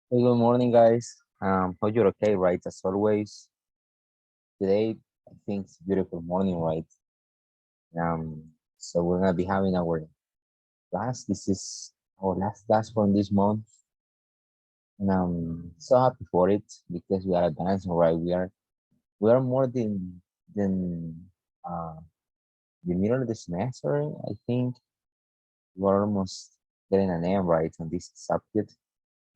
Hey, good morning, guys. Hope you're okay, right? As always, today I think it's a beautiful morning, right? So we're gonna be having our class. This is our last class from this month, and I'm so happy for it because we are advancing, right? We are more than uh the middle of the semester. I think we're almost getting an name right on this subject.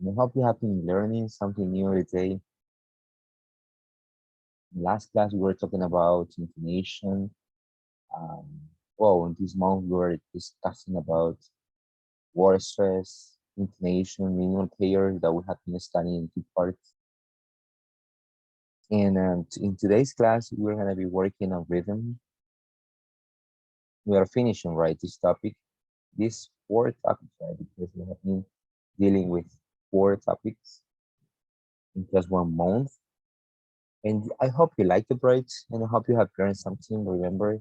And I hope you have been learning something new today. Last class we were talking about intonation. Well, in this month we were discussing about word stress, intonation, minimal pairs that we have been studying in two parts. And in today's class, we're going to be working on rhythm. We are finishing, right, this topic, this four topics, right, because we have been dealing with four topics in just 1 month. And I hope you like it, right? And I hope you have learned something. Remember,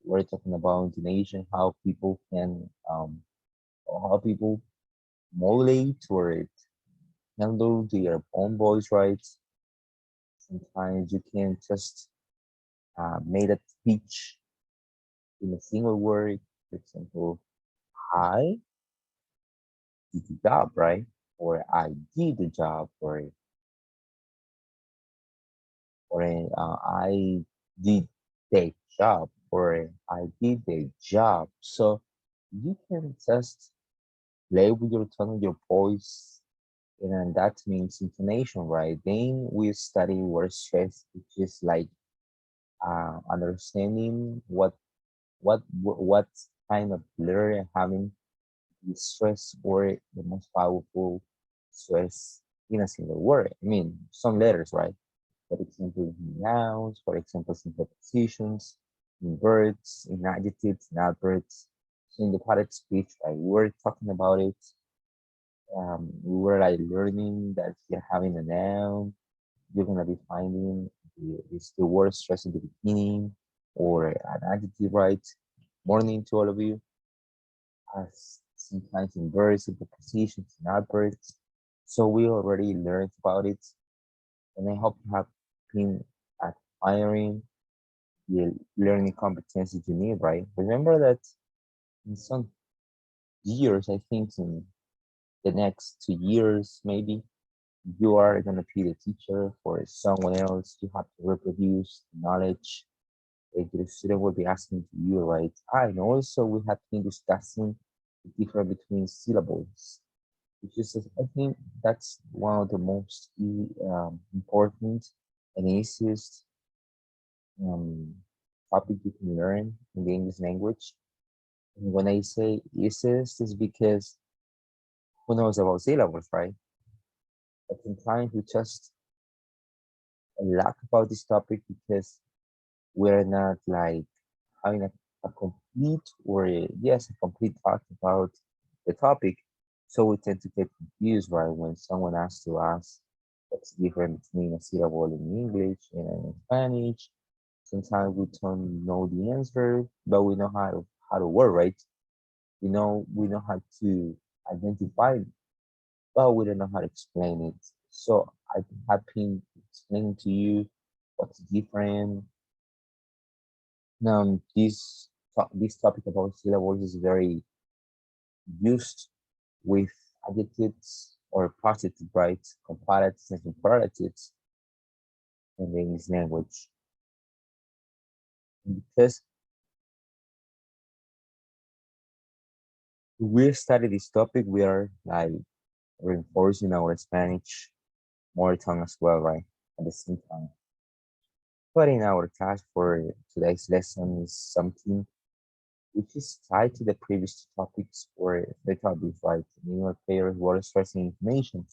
we're talking about intonation, how people can, how people modulate or handle their own voice rights. Sometimes you can just make a speech in a single word. For example, I did the job, right? Or I did the job, or I did the job, or I did the job. So you can just play with your tone, your voice, and then that means intonation, right? Then we study word stress, which is like understanding what kind of letter having the stress or the most powerful stress in a single word. I mean, some letters, right? For example, in nouns, for example, in prepositions, in verbs, in adjectives, in adverbs. So in the part of speech, right, we were talking about it. We were like learning that you're having a noun, you're gonna be finding the word stress at the beginning or an adjective, right? Morning to all of you. As sometimes in verbs, in prepositions, in adverbs. So we already learned about it, and I hope you have been acquiring the learning competencies you need, right? Remember that in some years, I think in the next 2 years, maybe, you are going to be the teacher for someone else. You have to reproduce knowledge that the student will be asking to you, right? And also we have been discussing the difference between syllables, which is, I think that's one of the most important and easiest um, topic you can learn in the English language. And when I say easiest, is because who knows about syllables, right? But sometimes we just lack about this topic because we're not like having a complete or yes, a complete talk about the topic. So we tend to get confused, right? When someone asks to us what's the difference between a syllable in English and in Spanish. Sometimes we don't know the answer, but we know how to work, right? We know how to identify it, but we don't know how to explain it. So I have been explaining to you what's different. Now, this topic about syllables is very used with adjectives or positive, right? Comparatives and imperatives in the English language. And because we study this topic, we are like reinforcing our Spanish more tongue as well, right? At the same time. But in our task for today's lesson is something which is tied to the previous topics or the topics, right? Minimal pairs, word stressing information.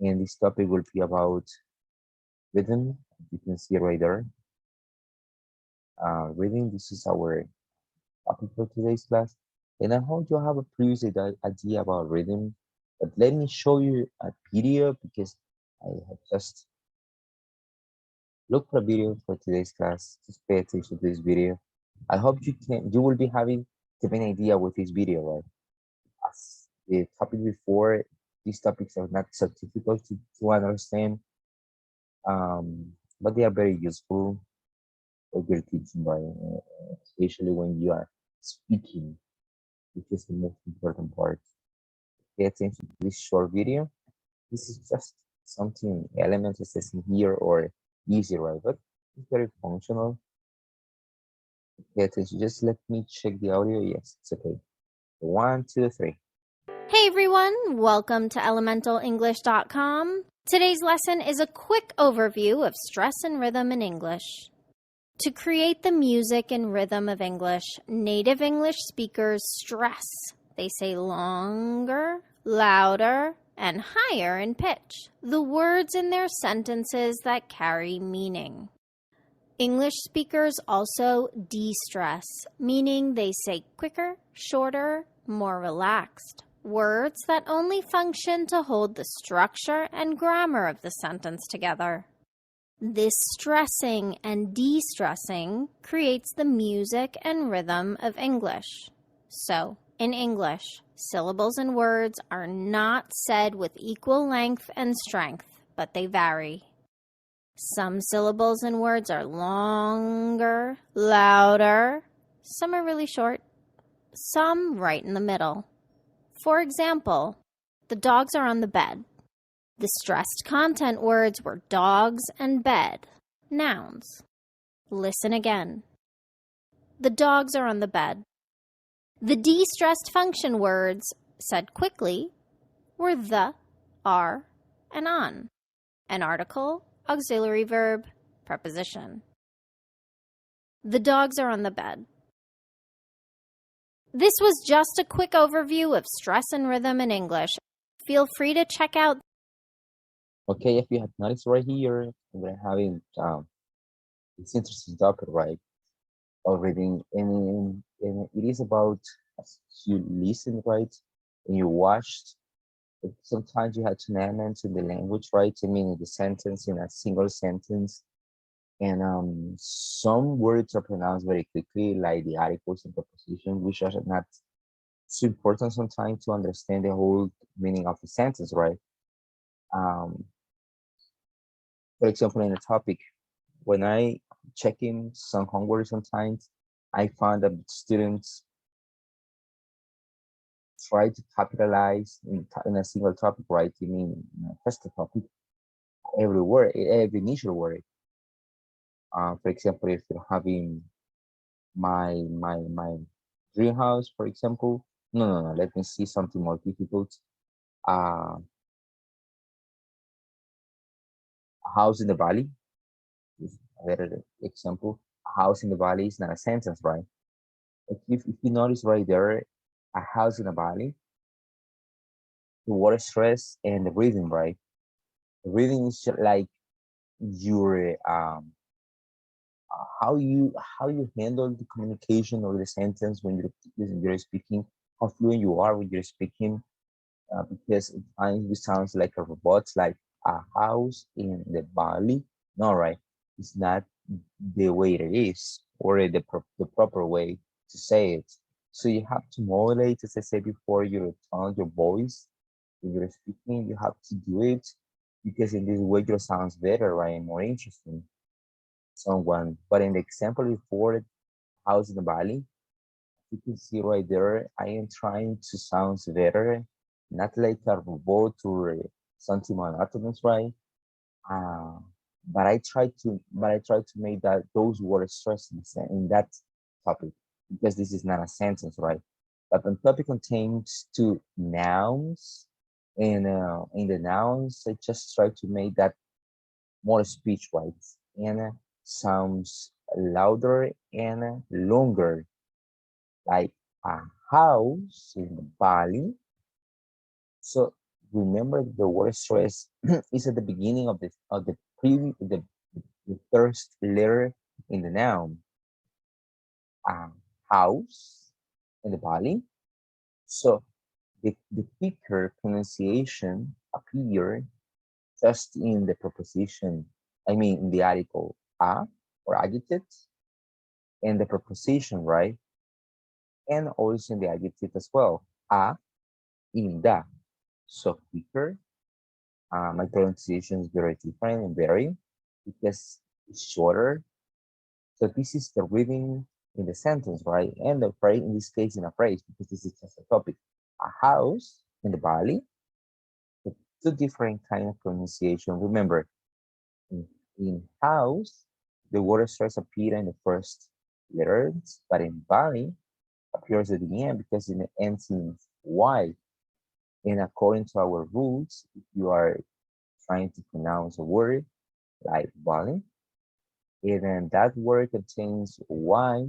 And this topic will be about rhythm. You can see right there. Reading, this is our topic for today's class. And I hope you have a previous idea about rhythm. But let me show you a video because I have just looked for a video for today's class. Just pay attention to this video. I hope you will be having the main idea with this video, right? As the topic before, these topics are not so difficult to understand, but they are very useful for your teaching, right? Especially when you are speaking, which is the most important part. Pay attention to this short video. This is just something elementary in here or easy, right? But it's very functional. Pay attention. Just let me check the audio. Yes, it's okay. One, two, three. Hey everyone, welcome to elementalenglish.com. Today's lesson is a quick overview of stress and rhythm in English. To create the music and rhythm of English, native English speakers stress. They say longer, louder, and higher in pitch the words in their sentences that carry meaning. English speakers also de-stress, meaning they say quicker, shorter, more relaxed. Words that only function to hold the structure and grammar of the sentence together. This stressing and de-stressing creates the music and rhythm of English. So, in English, syllables and words are not said with equal length and strength, but they vary. Some syllables and words are longer, louder. Some are really short. Some right in the middle. For example, the dogs are on the bed. The stressed content words were dogs and bed, nouns. Listen again. The dogs are on the bed. The de-stressed function words, said quickly, were the, are, and on. An article, auxiliary verb, preposition. The dogs are on the bed. This was just a quick overview of stress and rhythm in English. Feel free to check out. Okay, if you have noticed right here, we're having this interesting topic, right? Of reading, and it is about as you listen, right, and you watched. Sometimes you have to element in the language, right? I mean, in the sentence, in a single sentence, and some words are pronounced very quickly, like the articles and prepositions, which are not so important sometimes to understand the whole meaning of the sentence, right? Um, for example, in a topic, when I check in some homework sometimes, I found that students try to capitalize in a single topic, right? I mean, just a topic, every word, every initial word. For example, if you're having my dream house, for example, no, let me see something more difficult. Uh, a house in the valley is a better example. A house in the valley is not a sentence, right? If you notice right there, a house in the valley, the water stress and the breathing, right? The breathing is just like your how you handle the communication or the sentence when you're speaking, how fluent you are when you're speaking, because at times it sounds like a robot, like a house in the valley. No, right? It's not the way it is, or the proper way to say it. So you have to modulate, as I said before, your tone, your voice when you're speaking. You have to do it because in this way your sounds better, right, and more interesting. Someone, but in the example before, house in the valley, you can see right there, I am trying to sound better, not like a robot or something monotonous, right? Uh, but I try to make that those words stress in that topic because this is not a sentence, right? But the topic contains two nouns, and in the nouns, I just try to make that more speech, right? And sounds louder and longer, like a house in the valley. So remember the word stress is at the beginning of the first letter in the noun. A house in the valley. So the quicker pronunciation appear just in the preposition, I mean in the article a or adjective and the preposition, right? And also in the adjective as well. A in the. so quicker. My pronunciation is very different and very because it's shorter. So this is the rhythm in the sentence, right? And the phrase, in this case, in a phrase, because this is just a topic. A house in the valley, the two different kind of pronunciation. Remember, in, in house, the word stress appear in the first letters, but in valley appears at the end because it ends in Y. And according to our rules, if you are trying to pronounce a word like valley, and then that word contains Y,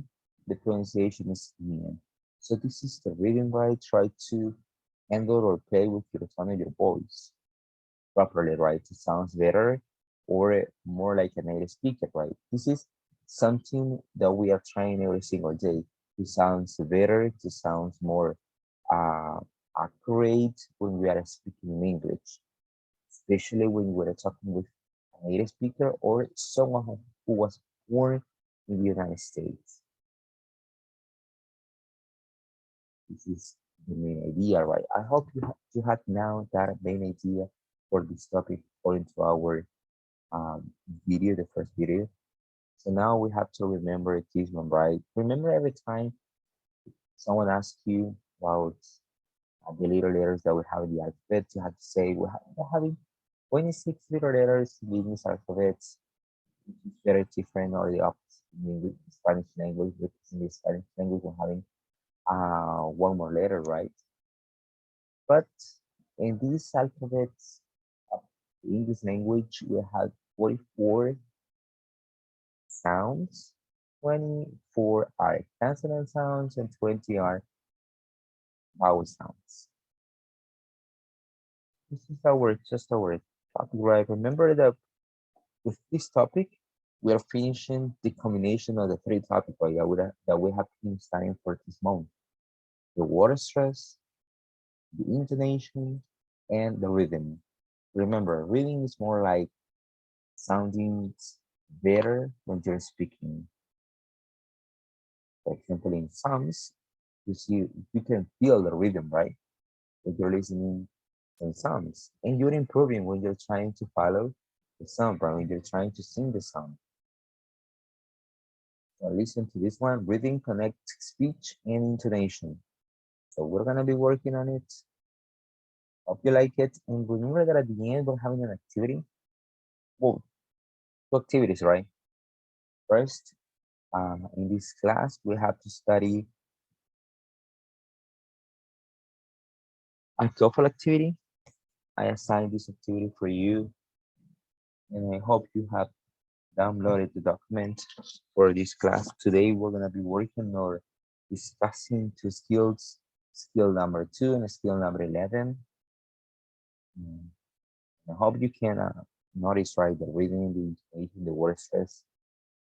the pronunciation is in. So this is the reading right. Try to handle or play with your tone of your voice properly, right? It sounds better or more like a native speaker, right? This is something that we are trying every single day to sound better, to sound more uh, accurate when we are speaking in English, especially when we're talking with a native speaker or someone who was born in the United States. This is the main idea, right? I hope you had now that main idea for this topic according to our video, the first video. So now we have to remember this one, right? Remember every time someone asks you about the little letters that we have in the alphabet, you have to say we're having 26 little letters in this alphabet, which is very different or the opposite in the Spanish language, because in the Spanish language we're having one more letter, right? But in these alphabets, of the English language, we have 44 sounds, 24 are consonant sounds, and 20 are vowel sounds. This is just our topic, right? Remember that with this topic, we are finishing the combination of the three topics, right, that we have been studying for this month. The word stress, the intonation, and the rhythm. Remember, reading is more like sounding better when you're speaking. For example, in Psalms, you can feel the rhythm, right? When you're listening in Psalms, and you're improving when you're trying to follow the song, right? When you're trying to sing the song. So listen to this one. Reading connects speech and intonation. So we're gonna be working on it. Hope you like it. And remember that at the end we're having an activity. Well, two activities, right? First, in this class, we have to study a TOEFL activity. I assigned this activity for you, and I hope you have downloaded the document for this class. Today, we're gonna be working or discussing two skills, skill number 2 and skill number 11. I hope you can notice, right, the reading, the intonation, the word stress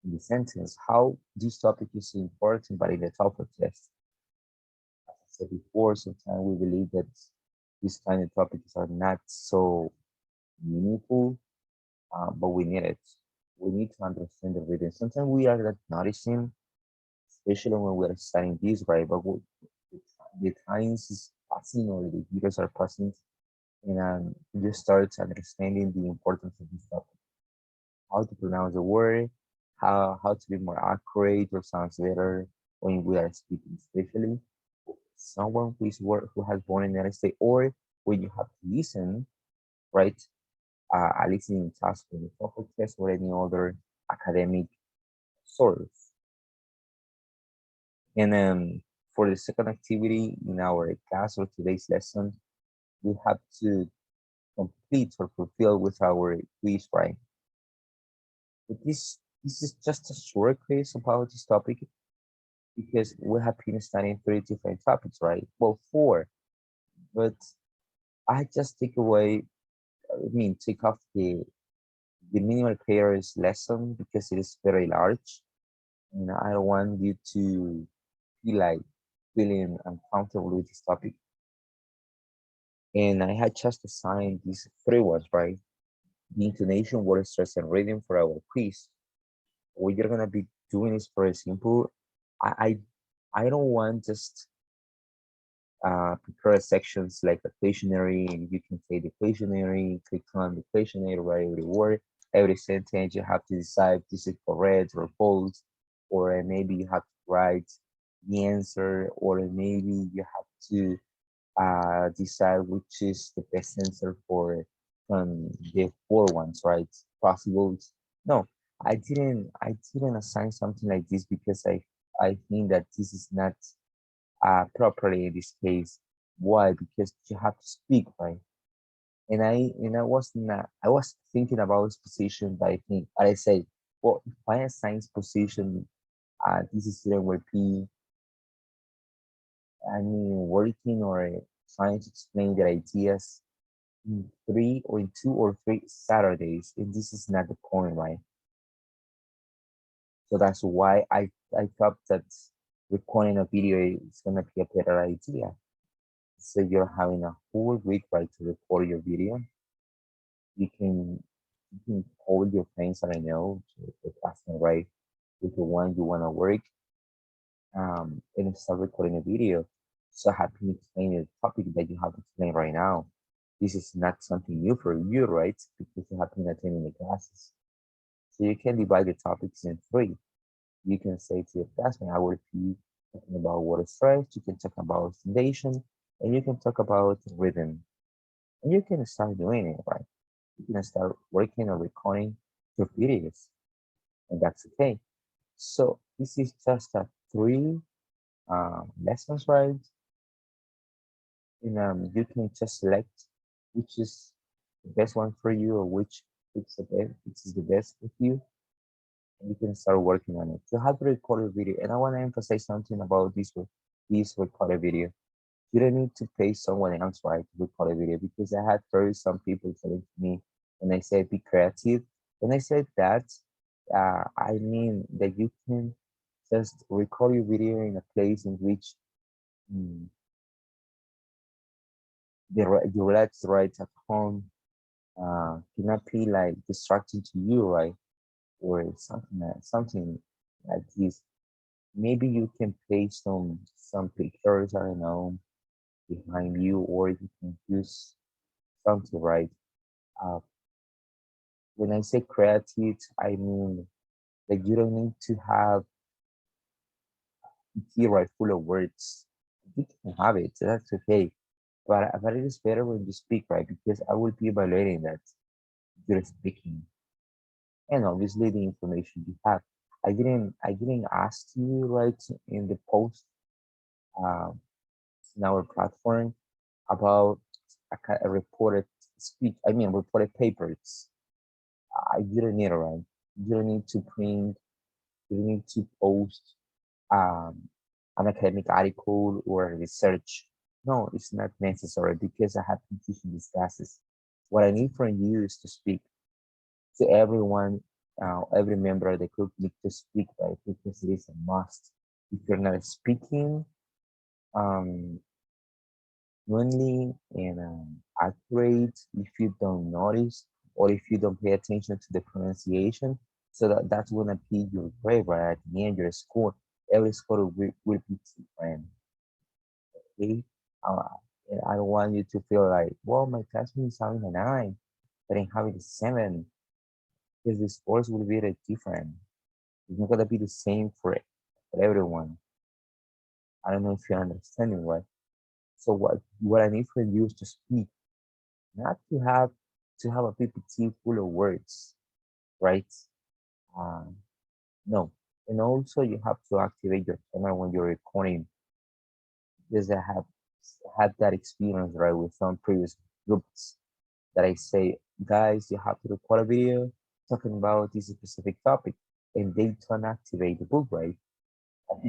in the sentence, how this topic is important, but in the TOEFL test. As I said before, sometimes we believe that these kind of topics are not so meaningful, but we need it. We need to understand the reading. Sometimes we are not noticing, especially when we are studying this, right? But the times is passing or the years are passing, and you start understanding the importance of this topic. How to pronounce the word, how to be more accurate or sounds better when we are speaking, especially someone who has born in the United States, or when you have to listen, right? A listening task for the TOEFL test or any other academic source. And for the second activity in our class or today's lesson, we have to complete or fulfill with our quiz, right? But this is just a short quiz about this topic because we have been studying three different topics, right? Well, four, but I just take off the minimal pairs lesson because it is very large, and I don't want you to feel like feeling uncomfortable with this topic. And I had just assigned these three ones, right? The intonation, word stress, and reading for our quiz. What you're gonna be doing is very simple. I I, I don't want just prepare sections like the questionnaire, and you can say the questionnaire, click on the questionnaire, write every word, every sentence. You have to decide if this is correct or false, or maybe you have to write the answer, or maybe you have to decide which is the best answer for from the four ones, right? Possible. No, I didn't assign something like this because I think that this is not properly in this case. Why? Because you have to speak, right? And I was not I was thinking about this position, but I say, well, if I assign this position, this is student will be working or trying to explain their ideas in 2 or 3 Saturdays, and this is not the point, right? So that's why I thought that recording a video is gonna be a better idea. So you're having a whole week, right, to record your video. You can call your friends that I know to ask them, right, with the one you wanna work, and start recording a video. So happy to explain the topic that you have to explain right now. This is not something new for you, right? Because you have been attending the classes. So you can divide the topics in three. You can say to your classmate, I will be talking about word stress, you can talk about foundation, and you can talk about rhythm. And you can start doing it, right? You can start working or recording your videos, and that's okay. So this is just a three lessons, right? And you can just select which is the best one for you, or which is the best with you, and you can start working on it. You have to record a video, and I want to emphasize something about this recorded video. You don't need to pay someone else, right, to record a video, because I had heard some people telling to me when I said be creative. When I said that, I mean that you can just record your video in a place in which mm, you relax, right, at home, cannot be like distracting to you, right, or something like this. Maybe you can place some pictures, I don't know, behind you, or you can use something, right? Uh, when I say creative, I mean like you don't need to have a right full of words. You can have it, that's okay. But it is better when you speak, right? Because I will be evaluating that you're speaking, and obviously the information you have. I didn't ask you, right, in the post, um, in our platform, about a reported speech. I mean, reported papers. You don't need it, right? You don't need to print. You don't need to post um, an academic article or research. No, it's not necessary because I have been teaching these classes. What I need from you is to speak to everyone, every member of the group need to speak, right? Because it is a must. If you're not speaking, um, fluently and accurate, if you don't notice or if you don't pay attention to the pronunciation, so that's gonna be your grade, right? At the end, your score, every score will be different. Okay, uh, and I don't want you to feel like, well, my classmate is having a 9, but I'm having a 7, because the scores will be like different. It's not gonna be the same for everyone. I don't know if you're understanding, right? So what I need from you is to speak, not to have a PPT full of words, right? Um, no. And also you have to activate your camera when you're recording, because I have had that experience, right, with some previous groups that I say, guys, you have to record a video talking about this specific topic, and they don't activate the book, right?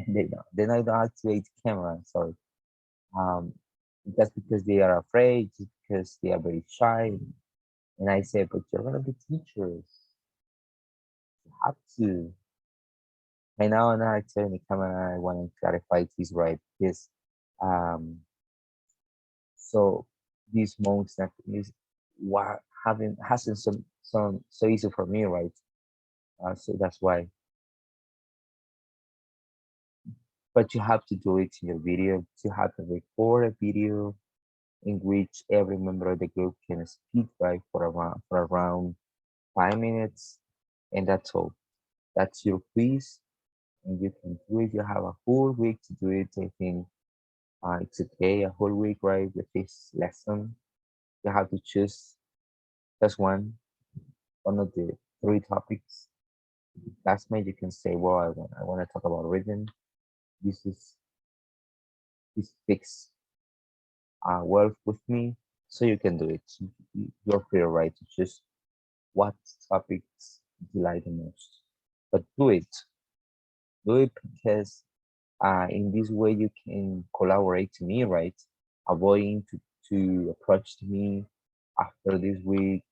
They don't activate the camera, sorry. Um, that's because they are afraid, just because they are very shy. And I say, but you're gonna be teachers. You have to. And now I turn the camera, I want to clarify this, right, because um so these monks that is what having hasn't some so easy for me, right? So that's why. but you have to do it in your video. You have to record a video in which every member of the group can speak by for around 5 minutes, and that's all. That's your quiz, and you can do it. You have a whole week to do it. I think it's okay, a whole week, right? With this lesson, you have to choose just one of the three topics. Classmate, you can say, well, I want to talk about reading. This is this fits well with me, so you can do it. You're free, right, to choose what topics you like the most. But do it because in this way you can collaborate to me, right? Avoiding to approach to me after this week,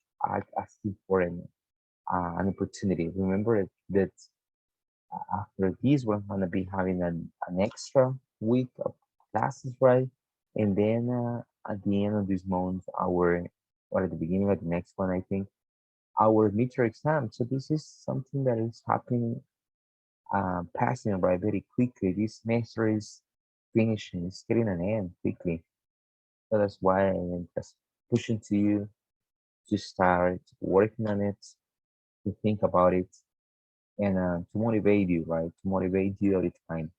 asking for an opportunity. Remember that after this, we're gonna be having an extra week of classes, right? And then at the end of this month, or at the beginning of the next one, I think, our midterm exam. So this is something that is happening, passing by very quickly. This semester is finishing, it's getting an end quickly. So that's why I am just pushing to you to start working on it, to think about it, and to motivate you, right? To motivate you all the time,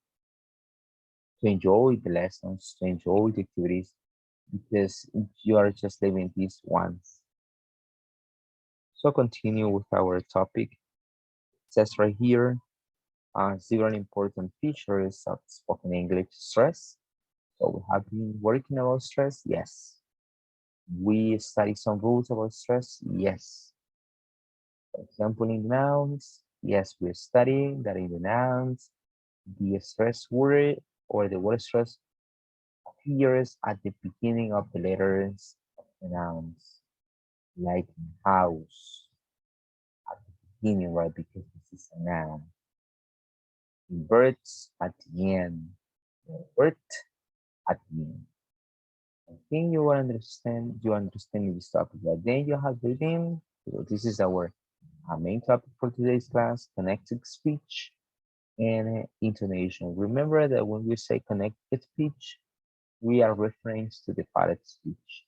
to enjoy the lessons, to enjoy the activities, because you are just living this once. So continue with our topic. It says right here, zero important features of spoken English: stress. So we have been working about stress, yes. We study some rules about stress, yes. For example, in nouns, yes, we're studying that in the nouns, the stress word or the word stress appears at the beginning of the letters of the nouns, like house at the beginning, right? Because this is a noun. Birds at the end, bird at the end. I think you understand this topic, but then you have reading. So this is our main topic for today's class: connected speech and intonation. Remember that when we say connected speech, we are referring to the parrot speech.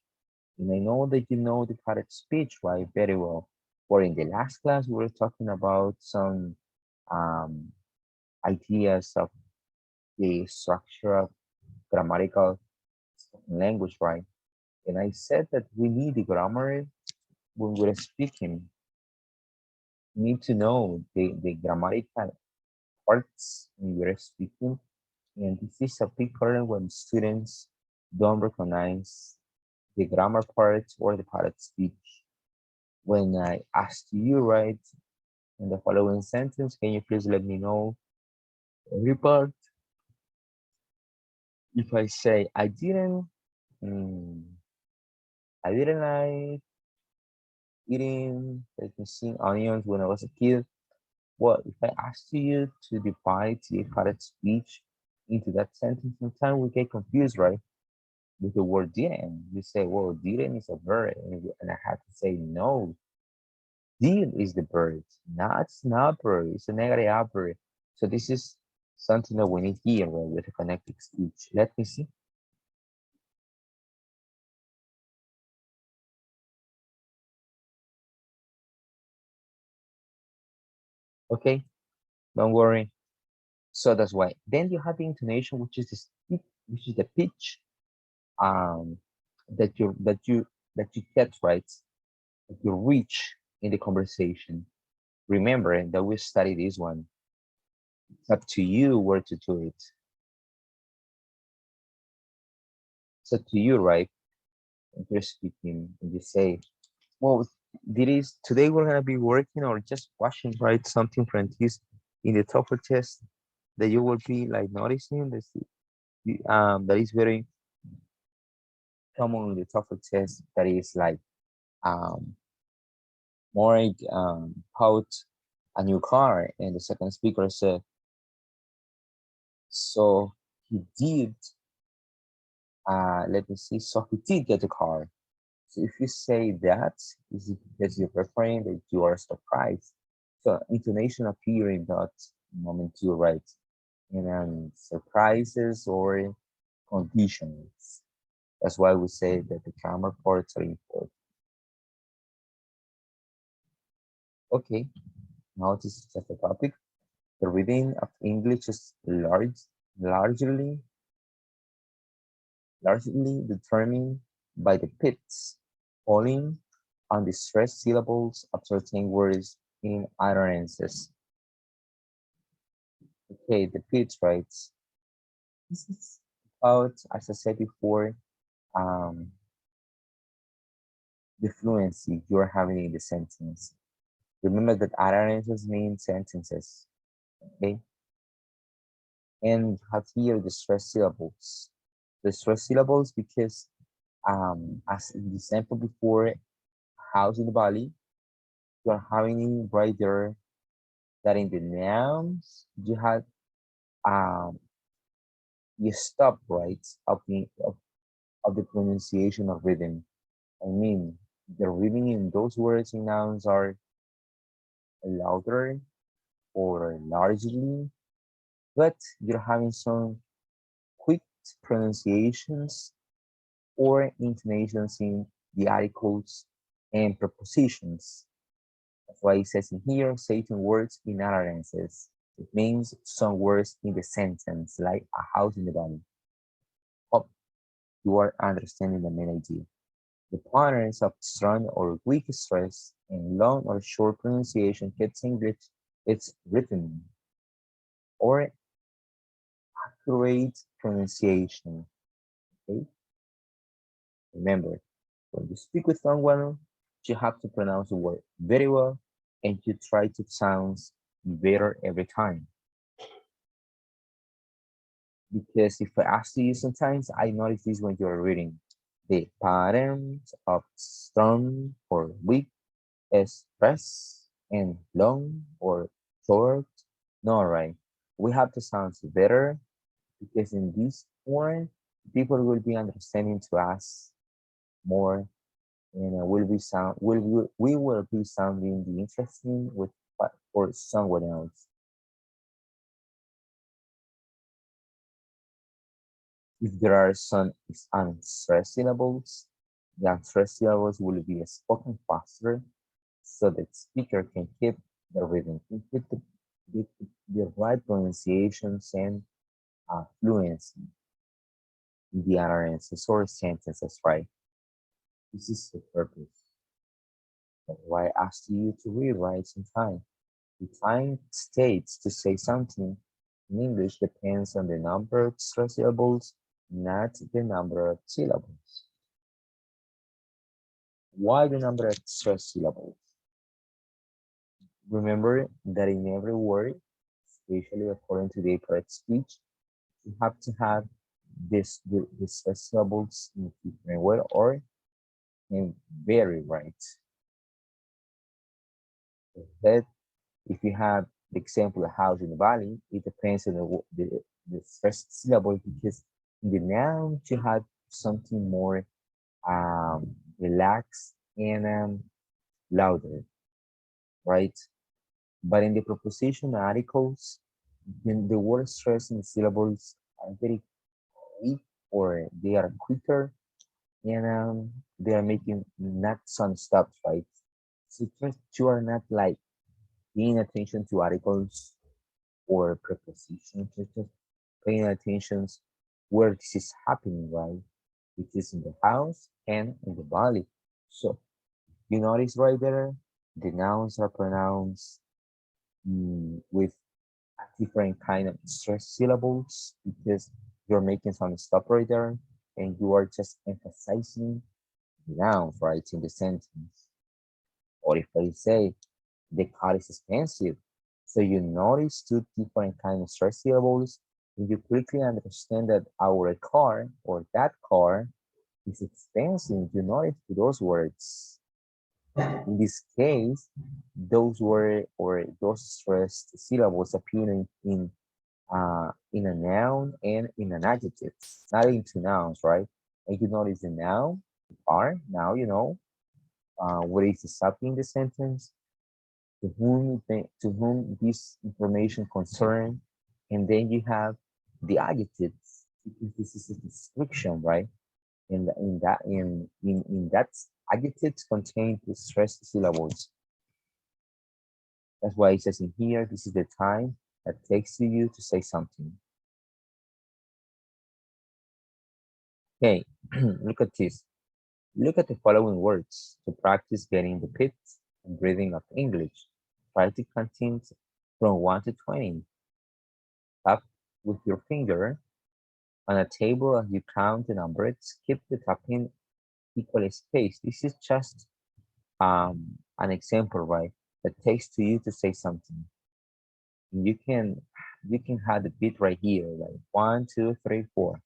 And I know that you know the parrot speech, right, very well. For in the last class, we were talking about some um, ideas of the structure of grammatical language, right? And I said that we need the grammar when we're speaking. We need to know the grammatical parts when we're speaking. And this is a big problem when students don't recognize the grammar part or the parrot speech. When I asked you, right, in the following sentence, can you please let me know every part? If I say mm, I didn't like eating, let me see, onions when I was a kid. Well, if I asked you to divide the parrot speech into that sentence, sometimes we get confused, right? With the word didn't. You say, well, didn't is a verb, and I have to say, no, did is the verb. Not, it's not verb, it's a negative adverb. So this is something that we need here, right, with a connected speech. Let me see. Okay, don't worry. So that's why. Then you have the intonation, which is the which is the pitch um that you get, right, that you reach in the conversation. Remember that we study this one. It's up to you where to do it. It's up to you, right? If you're speaking and you say, well, today we're gonna be working or just watching, right? Something from this in the TOEFL test that you will be like noticing this that is very common in the TOEFL test, that is like um more like about a new car, and the second speaker said, so he did let me see, so he did get a car. So if you say that, is it because you're referring that you are surprised? So intonation appear in that moment too, right? and surprises or conditions. That's why we say that the grammar parts are important. Okay, now this is just a topic. The reading of English is largely, largely determined by the pits falling on the stressed syllables of certain words in utterances. Okay, the pits, right? This is about, as I said before, um, the fluency you're having in the sentence. Remember that utterances mean sentences, okay? And you have here the stressed syllables. The stressed syllables because, as in the example before, house in the valley, you're having it right there that in the nouns you had um you stop right of the pronunciation of rhythm. I mean the rhythm in those words in nouns are louder or largely, but you're having some quick pronunciations or intonations in the articles and prepositions. That's why it says in here, certain words in utterances. It means some words in the sentence, like a house in the valley. Hope you are understanding the main idea. The patterns of strong or weak stress and long or short pronunciation keeps English its rhythm or accurate pronunciation. Okay? Remember, when you speak with someone, you have to pronounce the word very well and you try to sound better every time. Because if I ask you sometimes, I notice this when you're reading the patterns of strong or weak, express, and long or short. No, right? We have to sound better because in this point, people will be understanding to us more and we will be sounding the interesting with for someone else. If there are some unstressed syllables, the unstressed syllables will be spoken faster so that speaker can keep the rhythm, can keep the right pronunciations and fluency in the utterances or sentences, right? This is the purpose. That's why I asked you to rewrite some time. The time states to say something in English depends on the number of stressed syllables, not the number of syllables. Why the number of stressed syllables? Remember that in every word, especially according to the correct speech, you have to have the stressed syllables in a different way or in very right. That if you have the example of house in the valley, it depends on the first syllable because in the noun you have something more relaxed and louder, right? But in the preposition articles, the word stress in the syllables are very quick or they are quicker and they are making not some stops, right? So just you are not like paying attention to articles or prepositions, just paying attention where this is happening, right? It is in the house and in the valley. So you notice right there, the nouns are pronounced with a different kind of stress syllables because you're making some stop right there and you are just emphasizing the nouns, right, in the sentence. Or if I say the car is expensive, so you notice two different kind of stress syllables and you quickly understand that our car or that car is expensive. You notice those words. In this case, those were or those stressed syllables appear in a noun and in an adjective, not in two nouns, right? And you notice the noun are now you know what is the subject in the sentence, to whom this information concern, And then you have the adjectives, because this is a description, right? And in that adjectives contain the stressed syllables. That's why it says in here, this is the time that takes to you to say something. Okay, look at this. Look at the following words to practice getting the pits and breathing of English. Try to count from 1 to 20. Tap with your finger on a table as you count the numbers. Keep the tapping equally spaced. This is just an example, right? That takes to you to say something. You can have the bit right here, like 1, 2, 3, 4.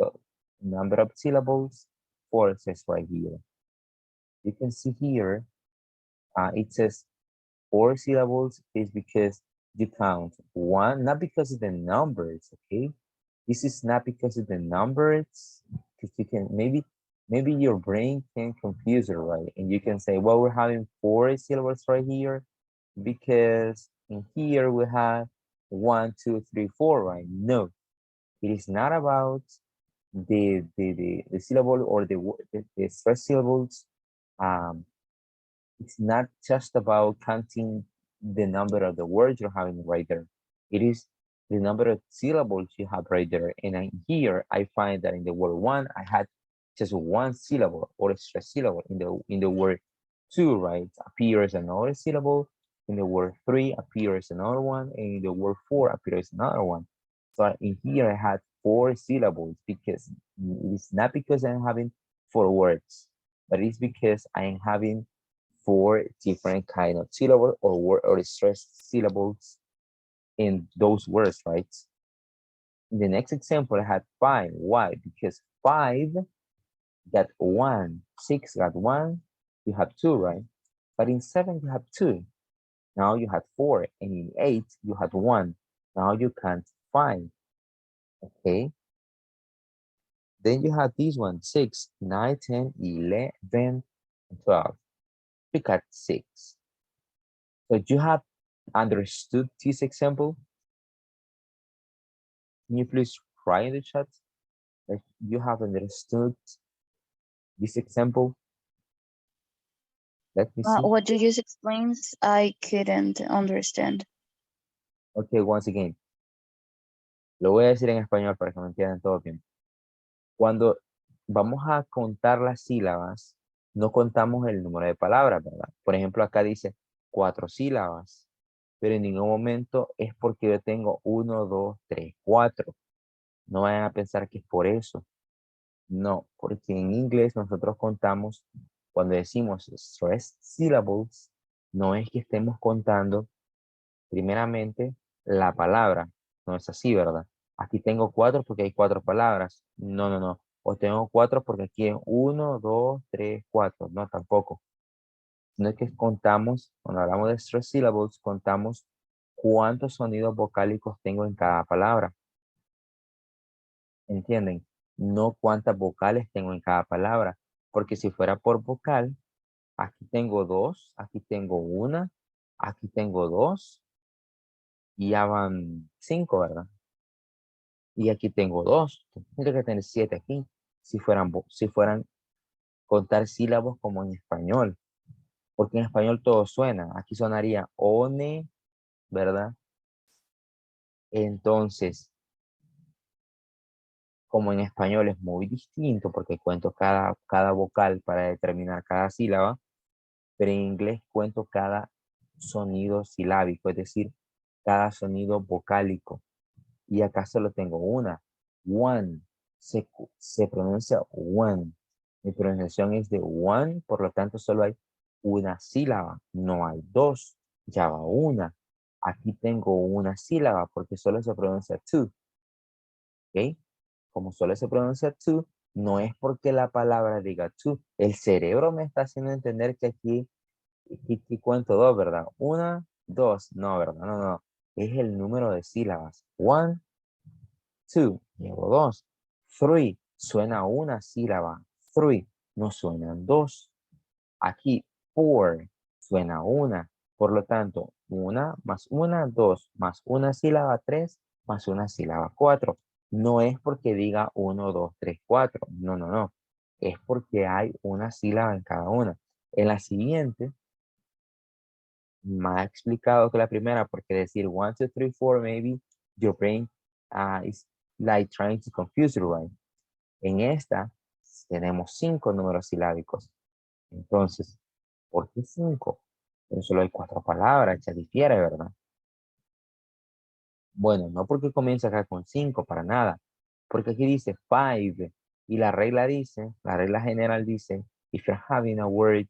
So number of syllables, 4 says right here. You can see here, it says 4 syllables is because you count 1, not because of the numbers, okay? This is not because of the numbers, because you can maybe your brain can confuse it, right? And you can say, well, we're having 4 syllables right here because in here we have 1, 2, 3, 4, right? No, it is not about the syllable or the stress syllables. It's not just about counting the number of the words you're having right there. It is the number of syllables you have right there. And here I find that in the word 1, I had just 1 syllable or a stress syllable. In the word 2, right, appears another syllable. In the word 3 appears another one, and in the word 4 appears another one. So in here I had 4 syllables because it's not because I'm having 4 words, but it's because I am having 4 different kind of syllable or word or stressed syllables in those words, right? In the next example, I had 5. Why? Because 5 got 1, 6 got 1, you have 2, right? But in 7, you have 2. Now you have 4, and in 8, you have 1. Now you count 5, okay? Then you have this one, 6, 9, 10, 11, and 12. Look at 6. So you have understood this example? Can you please try in the chat if you have understood this example? Let me see. What you just explained, I couldn't understand. Okay, once again. Lo voy a decir en español para que me entiendan todo bien. Cuando vamos a contar las sílabas, no contamos el número de palabras, ¿verdad? Por ejemplo, acá dice 4 sílabas, pero en ningún momento es porque yo tengo 1, 2, 3, 4. No vayan a pensar que es por eso. No, porque en inglés nosotros contamos, cuando decimos stressed syllables, no es que estemos contando primeramente la palabra. No es así, ¿verdad? Aquí tengo 4 porque hay 4 palabras. No, no, no. O tengo 4 porque aquí es 1, 2, 3, 4. No, tampoco. No es que contamos, cuando hablamos de stressed syllables, contamos cuántos sonidos vocálicos tengo en cada palabra. ¿Entienden? No cuántas vocales tengo en cada palabra, porque si fuera por vocal, aquí tengo 2, aquí tengo 1, aquí tengo 2, y ya van 5, ¿verdad? Y aquí tengo 2, tendría que tener 7 aquí, si fueran contar sílabos como en español, porque en español todo suena, aquí sonaría one, ¿verdad? Entonces, como en español es muy distinto, porque cuento cada vocal para determinar cada sílaba, pero en inglés cuento cada sonido silábico, es decir, cada sonido vocálico. Y acá solo tengo una, one, se pronuncia one. Mi pronunciación es de one, por lo tanto solo hay una sílaba, no hay 2, ya va una. Aquí tengo una sílaba porque solo se pronuncia two, ¿ok? Como solo se pronuncia two, no es porque la palabra diga two. El cerebro me está haciendo entender que aquí cuento 2, ¿verdad? 1, 2, no, ¿verdad? No, no. Es el número de sílabas. 1, 2, llevo 2. 3, suena una sílaba. 3, no suenan 2. Aquí, 4, suena una. Por lo tanto, una más una, dos, más una sílaba, tres, más una sílaba, cuatro. No es porque diga uno, dos, tres, cuatro. No, no, no. Es porque hay una sílaba en cada una. En la siguiente, más explicado que la primera, porque decir one, two, three, four, maybe your brain is like trying to confuse you, right? En esta tenemos 5 números silábicos. Entonces, ¿por qué 5? Pero solo hay 4 palabras, ya difiere, ¿verdad? Bueno, no porque comienza acá con 5, para nada. Porque aquí dice 5 y la regla dice, la regla general dice, if you're having a word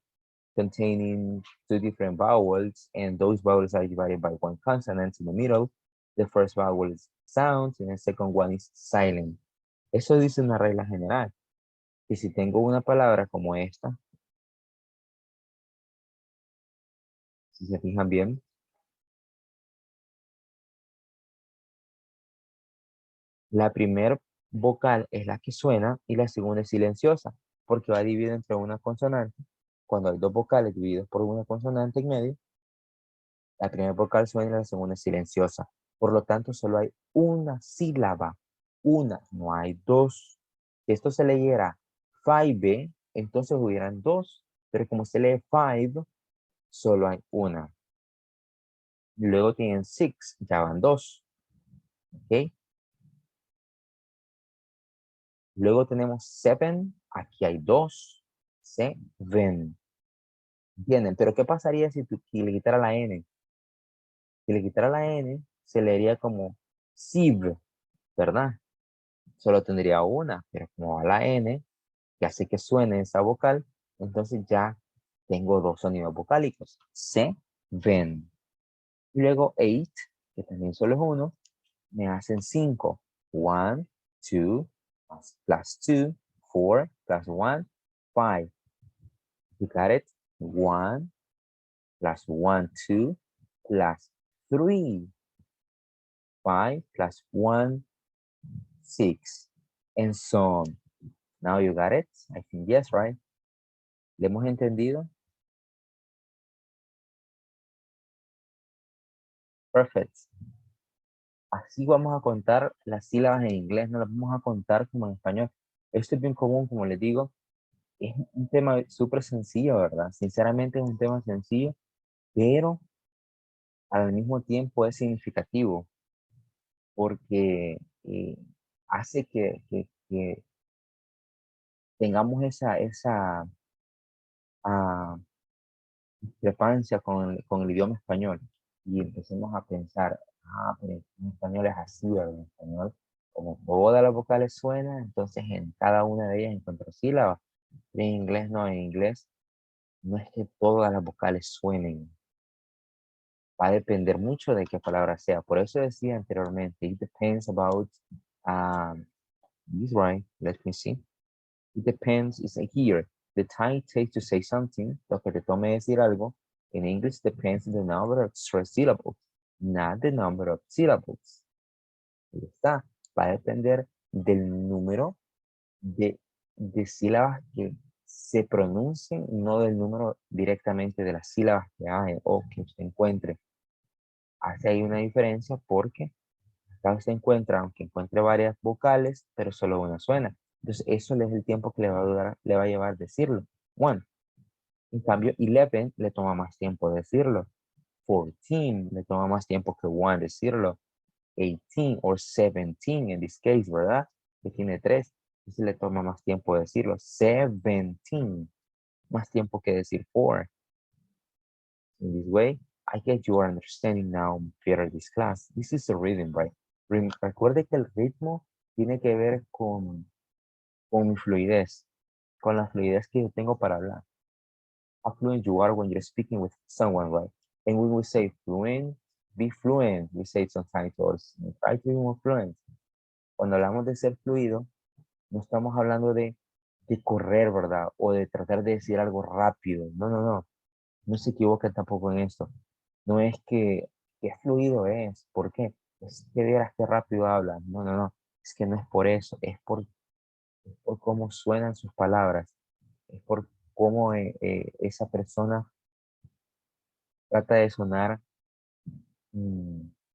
containing two different vowels and those vowels are divided by one consonant in the middle, the first vowel is sound and the second one is silent. Eso dice una regla general. Y si tengo una palabra como esta, si se fijan bien, la primera vocal es la que suena y la segunda es silenciosa, porque va dividida entre una consonante. Cuando hay dos vocales divididos por una consonante en medio, la primera vocal suena y la segunda es silenciosa. Por lo tanto, solo hay una sílaba, una, no hay dos. Si esto se leyera 5, entonces hubieran dos, pero como se lee 5, solo hay una. Luego tienen 6, ya van dos. ¿Ok? Luego tenemos 7, aquí hay dos. 7. ¿Entienden? Pero ¿qué pasaría si le quitara la N? Si le quitara la N, se leería como SIV, ¿verdad? Solo tendría una, pero como va la N, que hace que suene esa vocal, entonces ya tengo dos sonidos vocálicos. Se, ven. Y luego 8, que también solo es uno, me hacen 5. 1, 2, plus 2, 4, plus 1, 5. You got it? 1, plus 1, 2, plus 3, 5, plus 1, 6, and so on. Now you got it? I think yes, right? ¿Le hemos entendido? Perfect. Así vamos a contar las sílabas en inglés, no las vamos a contar como en español. Esto es bien común, como les digo, es un tema súper sencillo, ¿verdad? Sinceramente es un tema sencillo, pero al mismo tiempo es significativo porque hace que tengamos esa ah, discrepancia con el idioma español y empecemos a pensar, pero en español es así, ¿verdad? En español, como todas las vocales suenan, entonces en cada una de ellas encuentro sílabas. En inglés no, en inglés no es que todas las vocales suenen, va a depender mucho de qué palabra sea. Por eso decía anteriormente, it depends about, this right, let me see. It depends, it's like here, the time it takes to say something, lo que te tome decir algo, in English depends on the number of stressed syllables, not the number of syllables. Ahí está, va a depender del número de sílabas que se pronuncien, no del número directamente de las sílabas que hay o que se encuentre. Hace ahí una diferencia porque acá se encuentra, aunque encuentre varias vocales, pero solo una suena. Entonces, eso es el tiempo que le va a durar, le va a llevar decirlo. One. En cambio, 11 le toma más tiempo decirlo. 14 le toma más tiempo que one decirlo. 18 o 17 en this case, ¿verdad? Que tiene 3. Entonces le toma más tiempo decirlo. 17. Más tiempo que decir 4. In this way, I guess you are understanding now better this class. This is a rhythm, right? Recuerde que el ritmo tiene que ver con mi fluidez, con la fluidez que yo tengo para hablar. How fluent you are when you're speaking with someone, right? And when we say fluent, be fluent, we say it sometimes to us, try to be more fluent. Cuando hablamos de ser fluido, no estamos hablando de correr, ¿verdad? O de tratar de decir algo rápido. No, no, no. No se equivoquen tampoco en esto. No es que fluido es. ¿Por qué? Es que vieras qué rápido habla. No, no, no. Es que no es por eso. Es por cómo suenan sus palabras. Es por cómo esa persona trata de sonar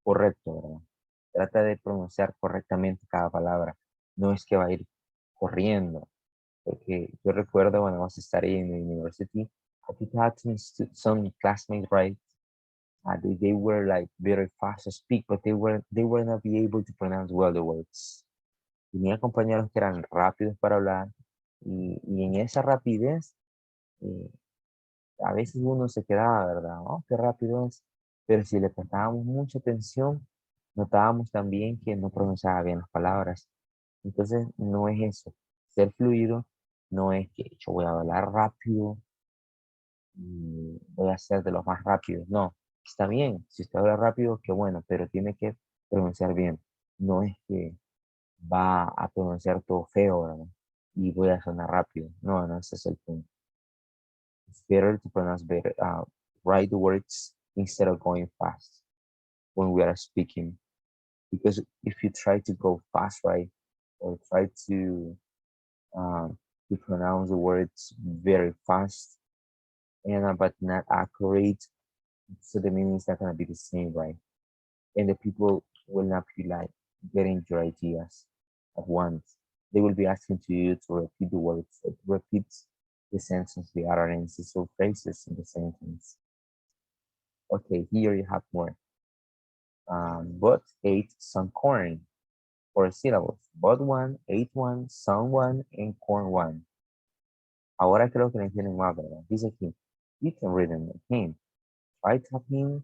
correcto, ¿verdad? Trata de pronunciar correctamente cada palabra. No es que va a ir corriendo. Porque yo recuerdo when I was studying in the university, I did have some classmates, right? They were like very fast to speak, but they were not be able to pronounce well the words. Tenía compañeros que eran rápidos para hablar y en esa rapidez eh, a veces uno se quedaba, ¿verdad? Oh, qué rápido es. Pero si le prestábamos mucha atención, notábamos también que no pronunciaba bien las palabras. Entonces, no es eso. Ser fluido no es que yo voy a hablar rápido y voy a ser de los más rápidos. No, está bien. Si usted habla rápido, qué bueno, pero tiene que pronunciar bien. No es que va a pronunciar todo feo, ¿verdad? Y voy a sonar rápido. No, no, ese es el punto. It's better to pronounce better, write the words instead of going fast when we are speaking. Because if you try to go fast, right, or try um, to pronounce the words very fast and but not accurate, so the meaning is not gonna be the same, right? And the people will not be like getting your ideas at once. They will be asking to you to repeat the words, to repeat the sentence, the utterances or phrases in the sentence. Okay, here you have more. But ate some corn. 4 syllables. But one, ate one, some one, and corn one. Ahora creo que lo entienden más, ¿verdad? Dice aquí, you can read them again. Try tapping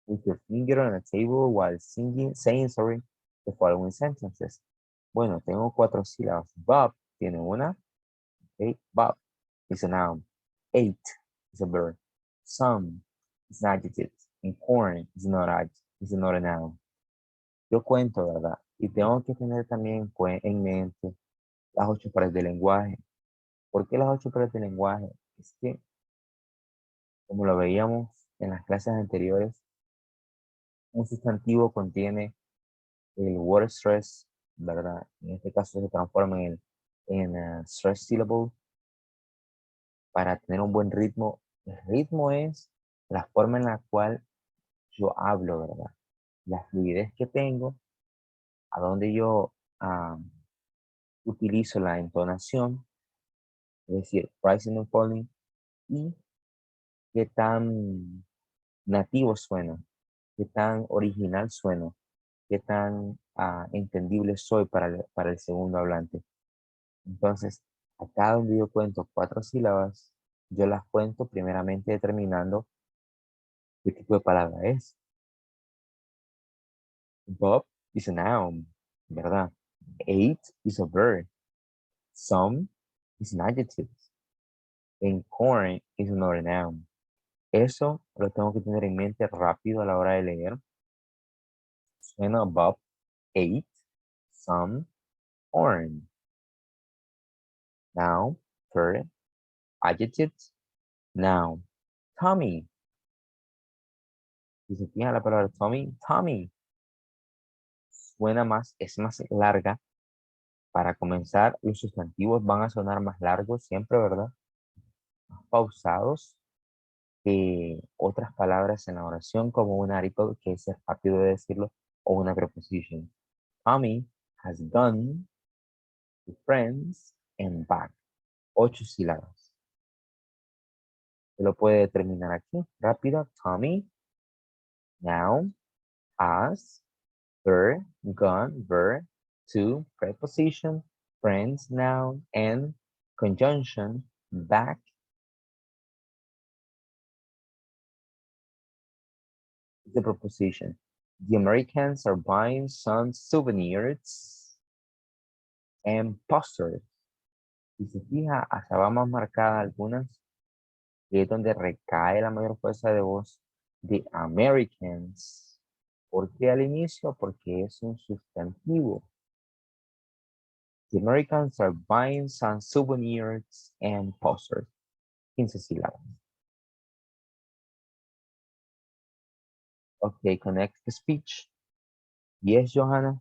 with your finger on a table while saying the following sentences. Bueno, tengo 4 sílabas. Bob tiene una. Okay, Bob is a noun. Ate is a verb. Some is an adjective. And corn is not a noun. Yo cuento, ¿verdad? Y tengo que tener también en mente las 8 pares de lenguaje. ¿Por qué las 8 pares de lenguaje? Es que, como lo veíamos en las clases anteriores, un sustantivo contiene el word stress, ¿verdad? En este caso se transforma en stress syllable para tener un buen ritmo. El ritmo es la forma en la cual yo hablo, ¿verdad? La fluidez que tengo, a donde yo utilizo la entonación, es decir, rising and falling, y qué tan nativo suena, qué tan original suena, qué tan entendible soy para el segundo hablante. Entonces, acá donde yo cuento 4 sílabas, yo las cuento primeramente determinando qué tipo de palabra es. Bob is a noun, ¿verdad? Ate is a verb. Some is an adjective. And corn is another noun. Eso lo tengo que tener en mente rápido a la hora de leer. Suena Bob, ate, some, corn. Noun, verb, adjectives, noun. Tommy. Si se fija la palabra Tommy, Tommy. Suena más, es más larga. Para comenzar, los sustantivos van a sonar más largos siempre, ¿verdad? Más pausados que otras palabras en la oración, como un article, que es rápido de decirlo, o una preposición. Tommy has gone to friends and back. 8 sílabas. Se lo puede determinar aquí. Rápido. Tommy, noun, has, verb, gone, verb, to, preposition, friends, noun, and conjunction, back, the preposition. The Americans are buying some souvenirs and posters. Si se fija, hasta va más marcada algunas, que es donde recae la mayor fuerza de voz. The Americans. ¿Por qué al inicio? Porque es un sustantivo. The Americans are buying some souvenirs and posters. 15 sílabas. Okay, connect the speech. Yes, Johanna.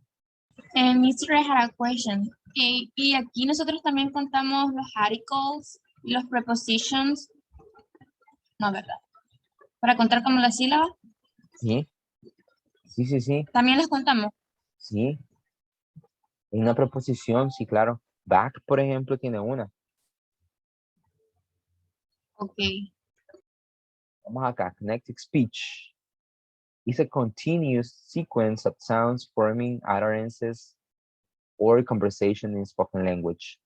Mr. I had a question. Y aquí nosotros también contamos los articles y los prepositions. No, ¿verdad? para contar como las sílabas. Sí, sí, sí, sí, También las contamos. sí. En una preposición, sí, claro. Back, por ejemplo, tiene una. Ok. Vamos acá, connected speech. Is a continuous sequence of sounds forming utterances or conversation in spoken language.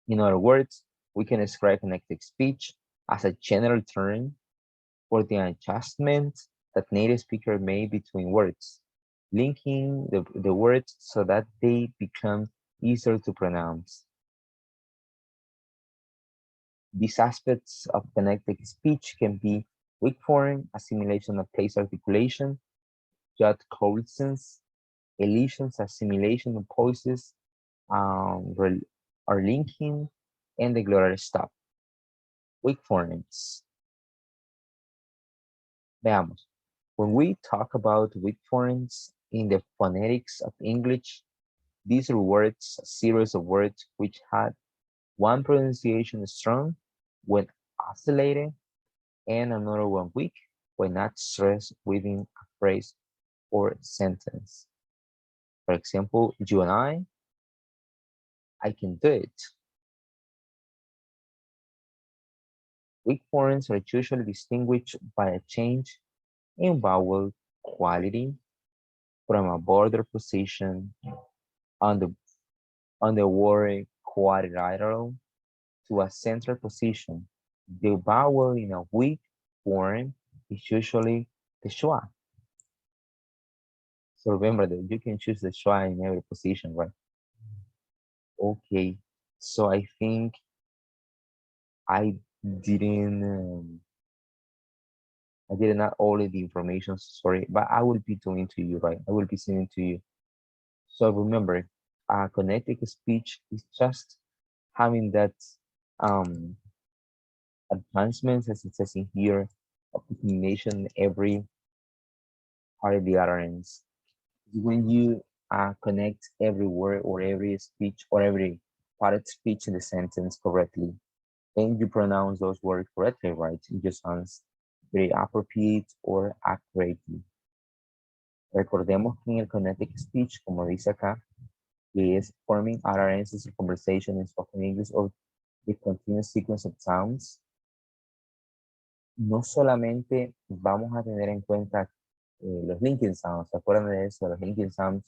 In other words, we can describe connected speech as a general term for the adjustment that native speakers make between words, linking the words so that they become easier to pronounce. These aspects of connected speech can be weak form, assimilation of case articulation, jot coalescence, elisions, assimilation of voices, or linking, and the glottal stop. Weak forms. Veamos. When we talk about weak forms in the phonetics of English, these are words, a series of words which had one pronunciation strong when oscillated and another one weak when not stressed within a phrase or sentence. For example, you and I can do it. Weak forms are usually distinguished by a change in vowel quality from a border position on the word quadrilateral to a central position. The vowel in a weak form is usually the schwa. So remember that you can choose the schwa in every position, right? Okay, so I think I didn't I did not all of the information, sorry, but I will be doing to you, right? I will be sending to you. So remember, connected speech is just having that um, advancements, as it says in here, of the combination every part of the utterance. When you connect every word or every speech or every part of speech in the sentence correctly, and you pronounce those words correctly, right? It just sounds very appropriate or accurately. Recordemos que en el connected speech, como dice acá, que es forming utterances or conversation in spoken English or the continuous sequence of sounds, no solamente vamos a tener en cuenta los linking sounds, ¿se acuerdan de eso? Los linking sounds,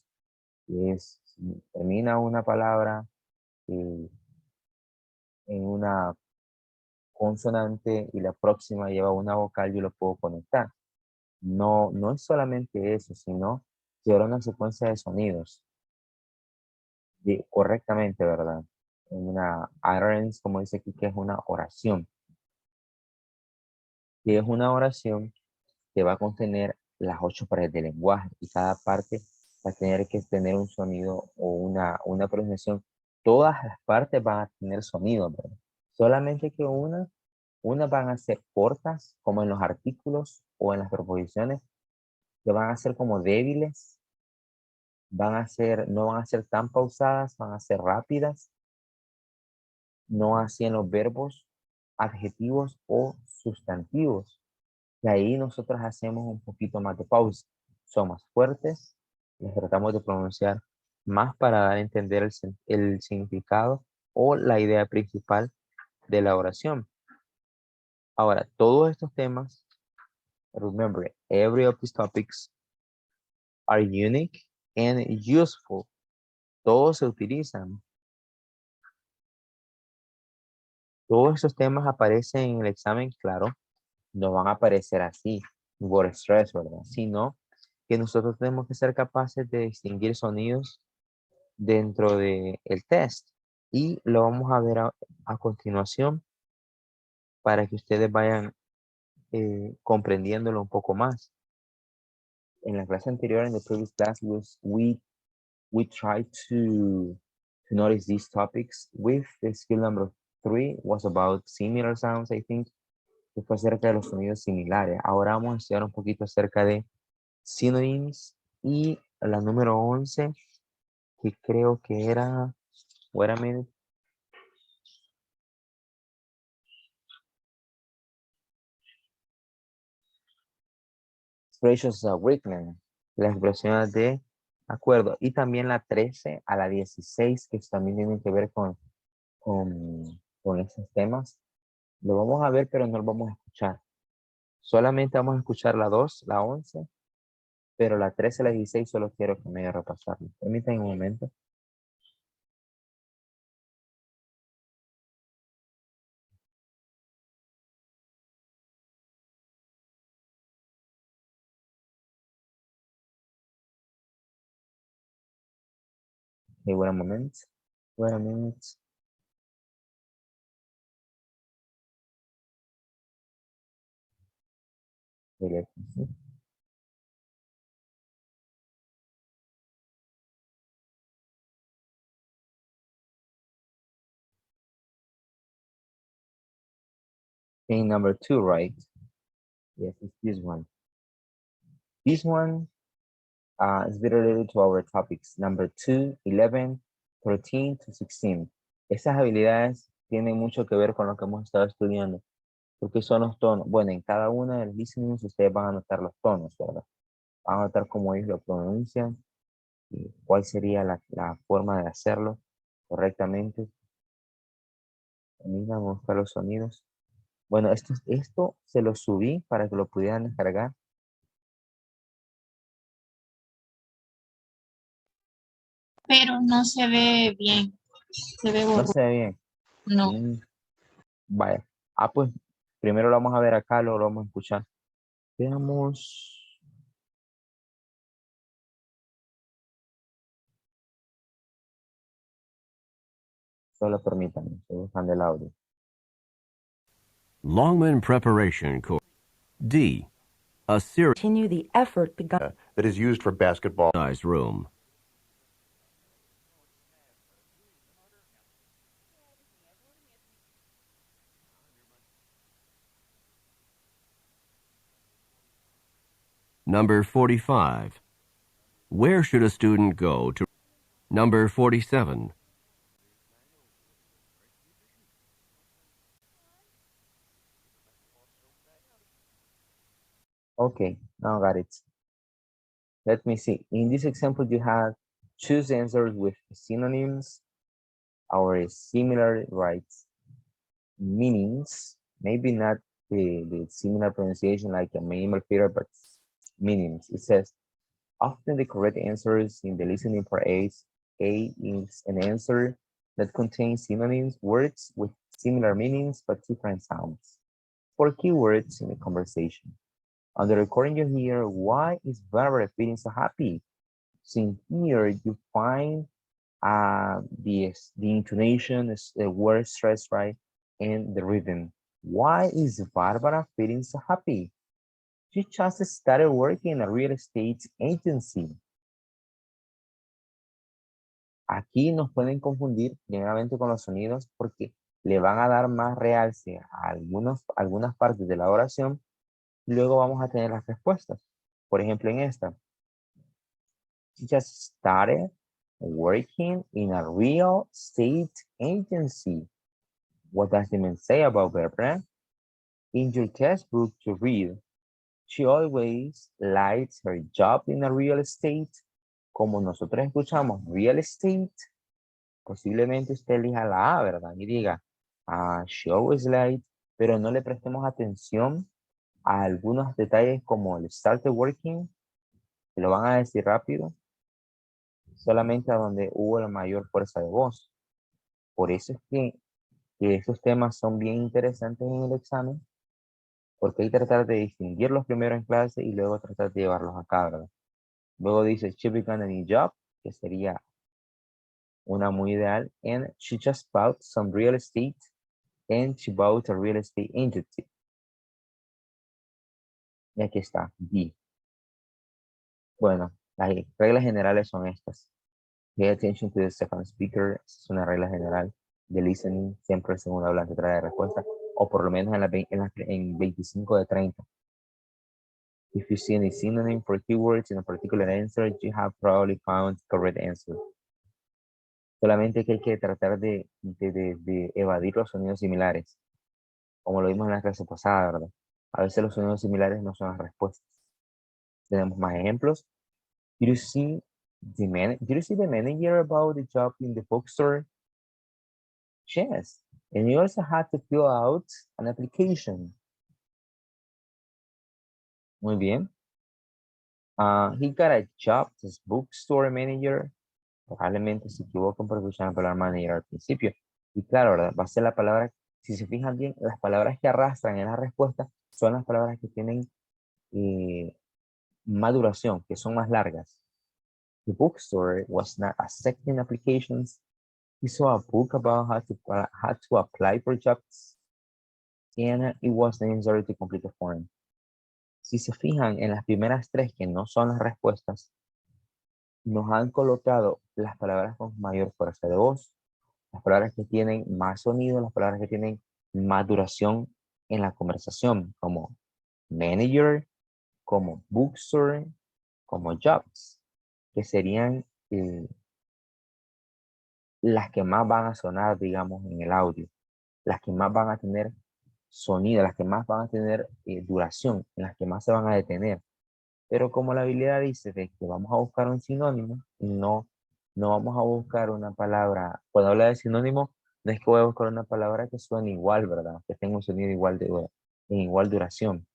que es, si termina una palabra en una consonante y la próxima lleva una vocal, yo lo puedo conectar. No, no es solamente eso, sino que era una secuencia de sonidos correctamente, ¿verdad? En una utterance, como dice aquí, que es una oración. Y es una oración que va a contener las 8 paredes del lenguaje y cada parte va a tener que tener un sonido o una pronunciación. Todas las partes van a tener sonido, ¿verdad? Solamente que unas van a ser cortas, como en los artículos o en las preposiciones, que van a ser como débiles, no van a ser tan pausadas, van a ser rápidas, no así en los verbos, adjetivos o sustantivos. Y ahí nosotros hacemos un poquito más de pausa. Son más fuertes, les tratamos de pronunciar más para dar a entender el significado o la idea principal de la oración. Ahora, todos estos temas, remember, every of these topics are unique and useful. Todos se utilizan. Todos esos temas aparecen en el examen, claro, no van a aparecer así, por estrés, ¿verdad? Sino que nosotros tenemos que ser capaces de distinguir sonidos dentro del test. Y lo vamos a ver a continuación para que ustedes vayan comprendiéndolo un poco más. En la clase anterior, en the previous class, we tried to notice these topics with the skill number 3 was about similar sounds, I think, que fue acerca de los sonidos similares. Ahora vamos a estudiar un poquito acerca de synonyms y la número 11, que creo que era, wait a minute, expressions of agreement, las expresiones de acuerdo. Y también la 13 a la 16, que también tienen que ver con esos temas. Lo vamos a ver, pero no lo vamos a escuchar. Solamente vamos a escuchar la 2, la 11, pero la 13 y la 16 solo quiero que me repasarlo. Permítanme un momento. Okay, wait a moment. Wait a minute. Okay, let me see. Okay, number 2, right? Yes, it's this one. This one is very related to our topics. Number 2, 11, 13 to 16. Esas habilidades tienen mucho que ver con lo que hemos estado estudiando. Porque son los tonos. Bueno, en cada una de las listenings ustedes van a anotar los tonos, ¿verdad? Van a anotar cómo ellos lo pronuncian y cuál sería la forma de hacerlo correctamente. También vamos a buscar los sonidos. Bueno, esto se lo subí para que lo pudieran descargar. Pero no se ve bien. Se ve No borroso. se ve bien. No. Vaya. Pues primero lo vamos a ver acá, luego lo vamos a escuchar. Veamos. Solo permítanme, estoy buscando el audio. Longman Preparation Course. D. A series continue the effort begun that is used for basketball. sized room. Number 45. Where should a student go to? Number 47. Okay, now got it. Let me see. In this example, you have choose answers with synonyms or similar rights meanings. Maybe not the similar pronunciation like a minimal figure, but meanings. It says, often the correct answers in the listening for A is an answer that contains synonyms, words with similar meanings but different sounds, for keywords in a conversation. On the recording you hear, why is Barbara feeling so happy? So in here you find the intonation, the word stress, right? And the rhythm. Why is Barbara feeling so happy? She just started working in a real estate agency. Aquí nos pueden confundir generalmente con los sonidos porque le van a dar más realce a algunas partes de la oración. Luego vamos a tener las respuestas. Por ejemplo, en esta. She just started working in a real estate agency. What does the man say about Barbara? In your textbook to read, she always likes her job in a real estate. Como nosotros escuchamos real estate, posiblemente usted elija la A, ¿verdad? Y diga, she always likes, pero no le prestemos atención a algunos detalles como el started working, que lo van a decir rápido, solamente a donde hubo la mayor fuerza de voz. Por eso es que estos temas son bien interesantes en el examen, porque hay que tratar de distinguirlos primero en clase y luego tratar de llevarlos acá, ¿verdad? Luego dice, she began a new job, que sería una muy ideal, and she just bought some real estate, and she bought a real estate agency. Y aquí está, D. Bueno, las reglas generales son estas. Pay attention to the second speaker, es una regla general de listening, siempre el segundo hablante trae respuesta, o por lo menos en 25 de 30. If you see any synonym for keywords in a particular answer, you have probably found the correct answer. Solamente que hay que tratar de evadir los sonidos similares, como lo vimos en la clase pasada, ¿verdad? A veces los sonidos similares no son las respuestas. Tenemos más ejemplos. Did you see the manager about the job in the bookstore? Yes. And you also had to fill out an application. Muy bien. He got a job as bookstore manager. Probablemente se equivocan porque usan la palabra manager al principio. Y claro, ¿verdad? Va a ser la palabra, si se fijan bien, las palabras que arrastran en la respuesta son las palabras que tienen más duración, que son más largas. The bookstore was not accepting applications. He saw a book about how to apply for jobs, and it was necessary to complete the form. Si se fijan en las primeras tres que no son las respuestas, nos han colocado las palabras con mayor fuerza de voz, las palabras que tienen más sonido, las palabras que tienen más duración en la conversación, como manager, como bookstore, como jobs, que serían las que más van a sonar, digamos, en el audio, las que más van a tener sonido, las que más van a tener duración, las que más se van a detener. Pero como la habilidad dice de que vamos a buscar un sinónimo, no vamos a buscar una palabra, cuando habla de sinónimo, no es que voy a buscar una palabra que suene igual, ¿verdad? Que tenga un sonido igual en igual duración.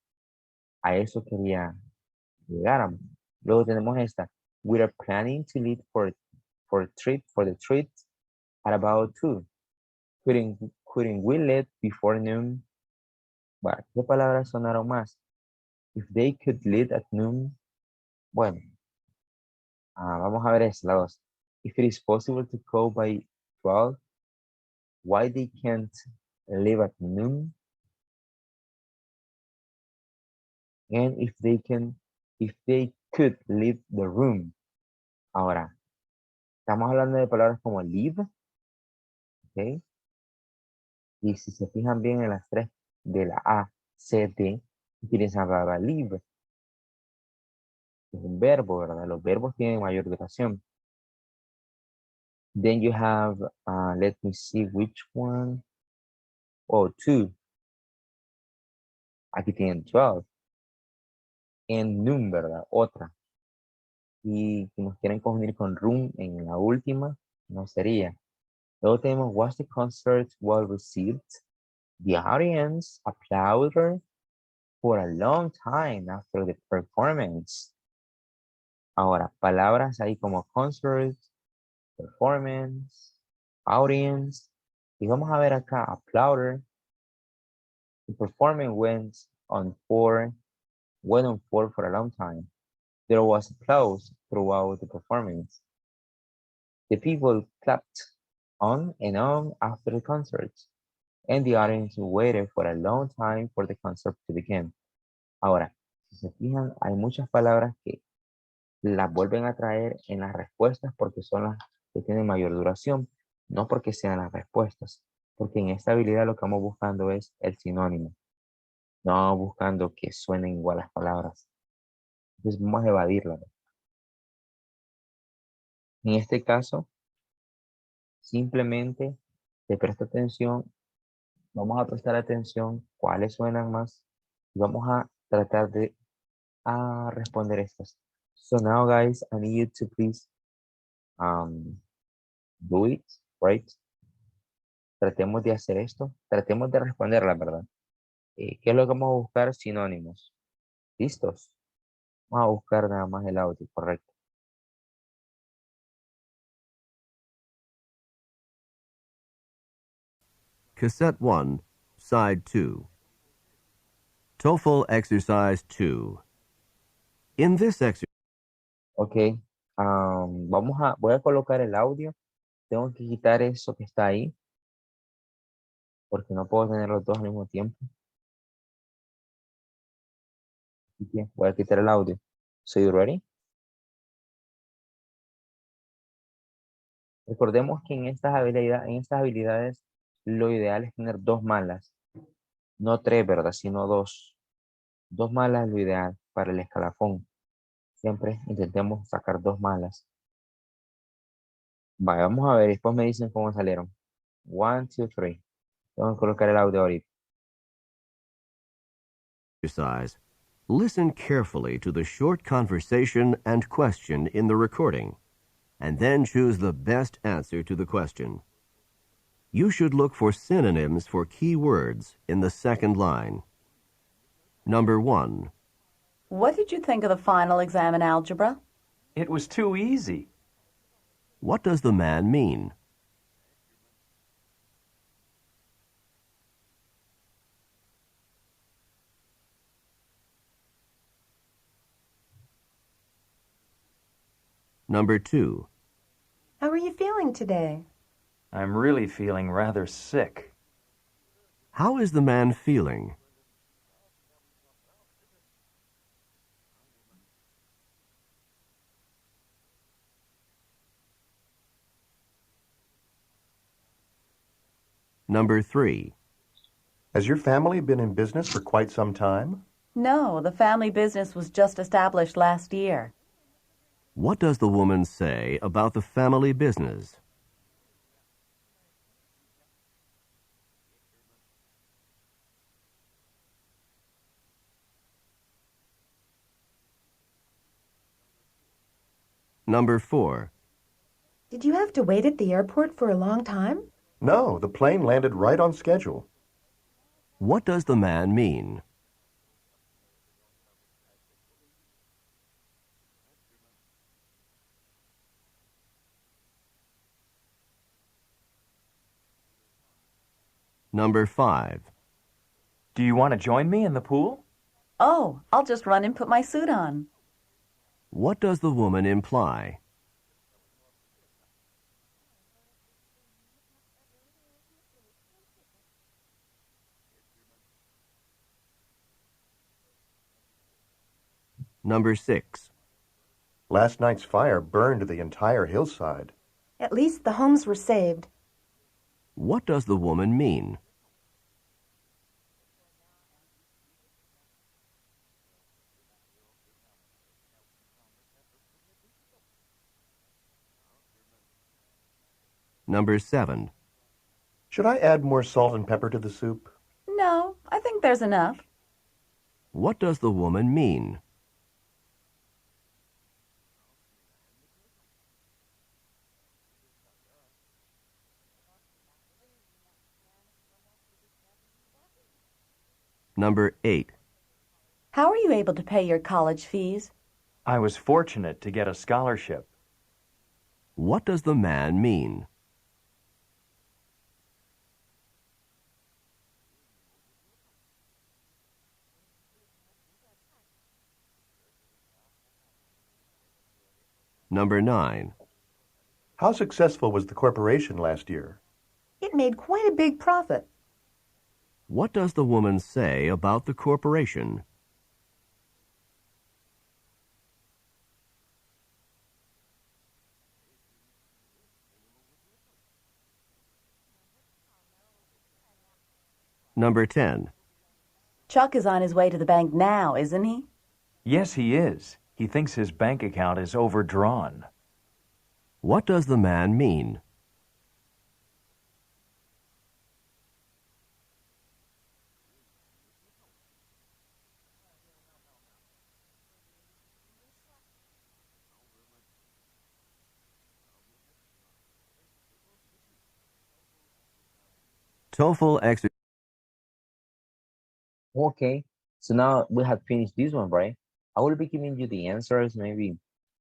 A eso quería llegar. Luego tenemos esta. We are planning to leave for the trip at about 2. Couldn't we leave before noon? Bueno, ¿qué palabras sonaron más? If they could leave at noon. Bueno, vamos a ver esta, la dos. If it is possible to go by 12, why they can't leave at noon? And if they could leave the room. Ahora, estamos hablando de palabras como leave, ¿ok? Y si se fijan bien en las tres de la A, C, D, utilizan la palabra leave. Es un verbo, ¿verdad? Los verbos tienen mayor duración. Then you have, let me see which one. Oh, 2. Aquí tienen 12. En noon, ¿verdad? Otra. Y si nos quieren confundir con room en la última, no sería. Luego tenemos, was the concert well received? The audience applauded for a long time after the performance. Ahora, palabras ahí como concert, performance, audience. Y vamos a ver acá, applauder. The performance went on for a long time. There was applause throughout the performance. The people clapped on and on after the concert, and the audience waited for a long time for the concert to begin. Ahora, si se fijan, hay muchas palabras que las vuelven a traer en las respuestas porque son las que tienen mayor duración, no porque sean las respuestas, porque en esta habilidad lo que vamos buscando es el sinónimo, no vamos buscando que suenen igual las palabras. Entonces vamos a evadirla. En este caso, simplemente te presta atención, vamos a prestar atención cuáles suenan más y vamos a tratar de responder estas. So now guys, I need you to please do it, right? Tratemos de hacer esto, tratemos de responderla, ¿verdad? ¿Qué es lo que vamos a buscar? Sinónimos. ¿Listos? Vamos a buscar nada más el audio, correcto. Cassette 1, Side 2. TOEFL Exercise 2. In this exercise, Ok, voy a colocar el audio. Tengo que quitar eso que está ahí, porque no puedo tener los dos al mismo tiempo. Así que voy a quitar el audio. So you ready? Recordemos que en estas habilidades lo ideal es tener dos malas. No tres, ¿verdad? Sino dos. Dos malas es lo ideal para el escalafón. Siempre intentemos sacar dos malas. Vale, vamos a ver. Después me dicen cómo salieron. 1, 2, 3. Tengo que colocar el audio ahorita. Listen carefully to the short conversation and question in the recording, and then choose the best answer to the question. You should look for synonyms for key words in the second line. Number 1. What did you think of the final exam in algebra? It was too easy. What does the man mean? Number 2. How are you feeling today? I'm really feeling rather sick. How is the man feeling? Number 3. Has your family been in business for quite some time? No, the family business was just established last year. What does the woman say about the family business? Number 4. Did you have to wait at the airport for a long time? No, the plane landed right on schedule. What does the man mean? Number 5. Do you want to join me in the pool? Oh, I'll just run and put my suit on. What does the woman imply? Number 6. Last night's fire burned the entire hillside. At least the homes were saved. What does the woman mean? Number 7. Should I add more salt and pepper to the soup? No, I think there's enough. What does the woman mean? Number 8. How are you able to pay your college fees? I was fortunate to get a scholarship. What does the man mean? Number 9. How successful was the corporation last year? It made quite a big profit. What does the woman say about the corporation? Number 10. Chuck is on his way to the bank now, isn't he? Yes, he is. He thinks his bank account is overdrawn. What does the man mean? TOEFL exercise. Okay, so now we have finished this one, right? I will be giving you the answers. Maybe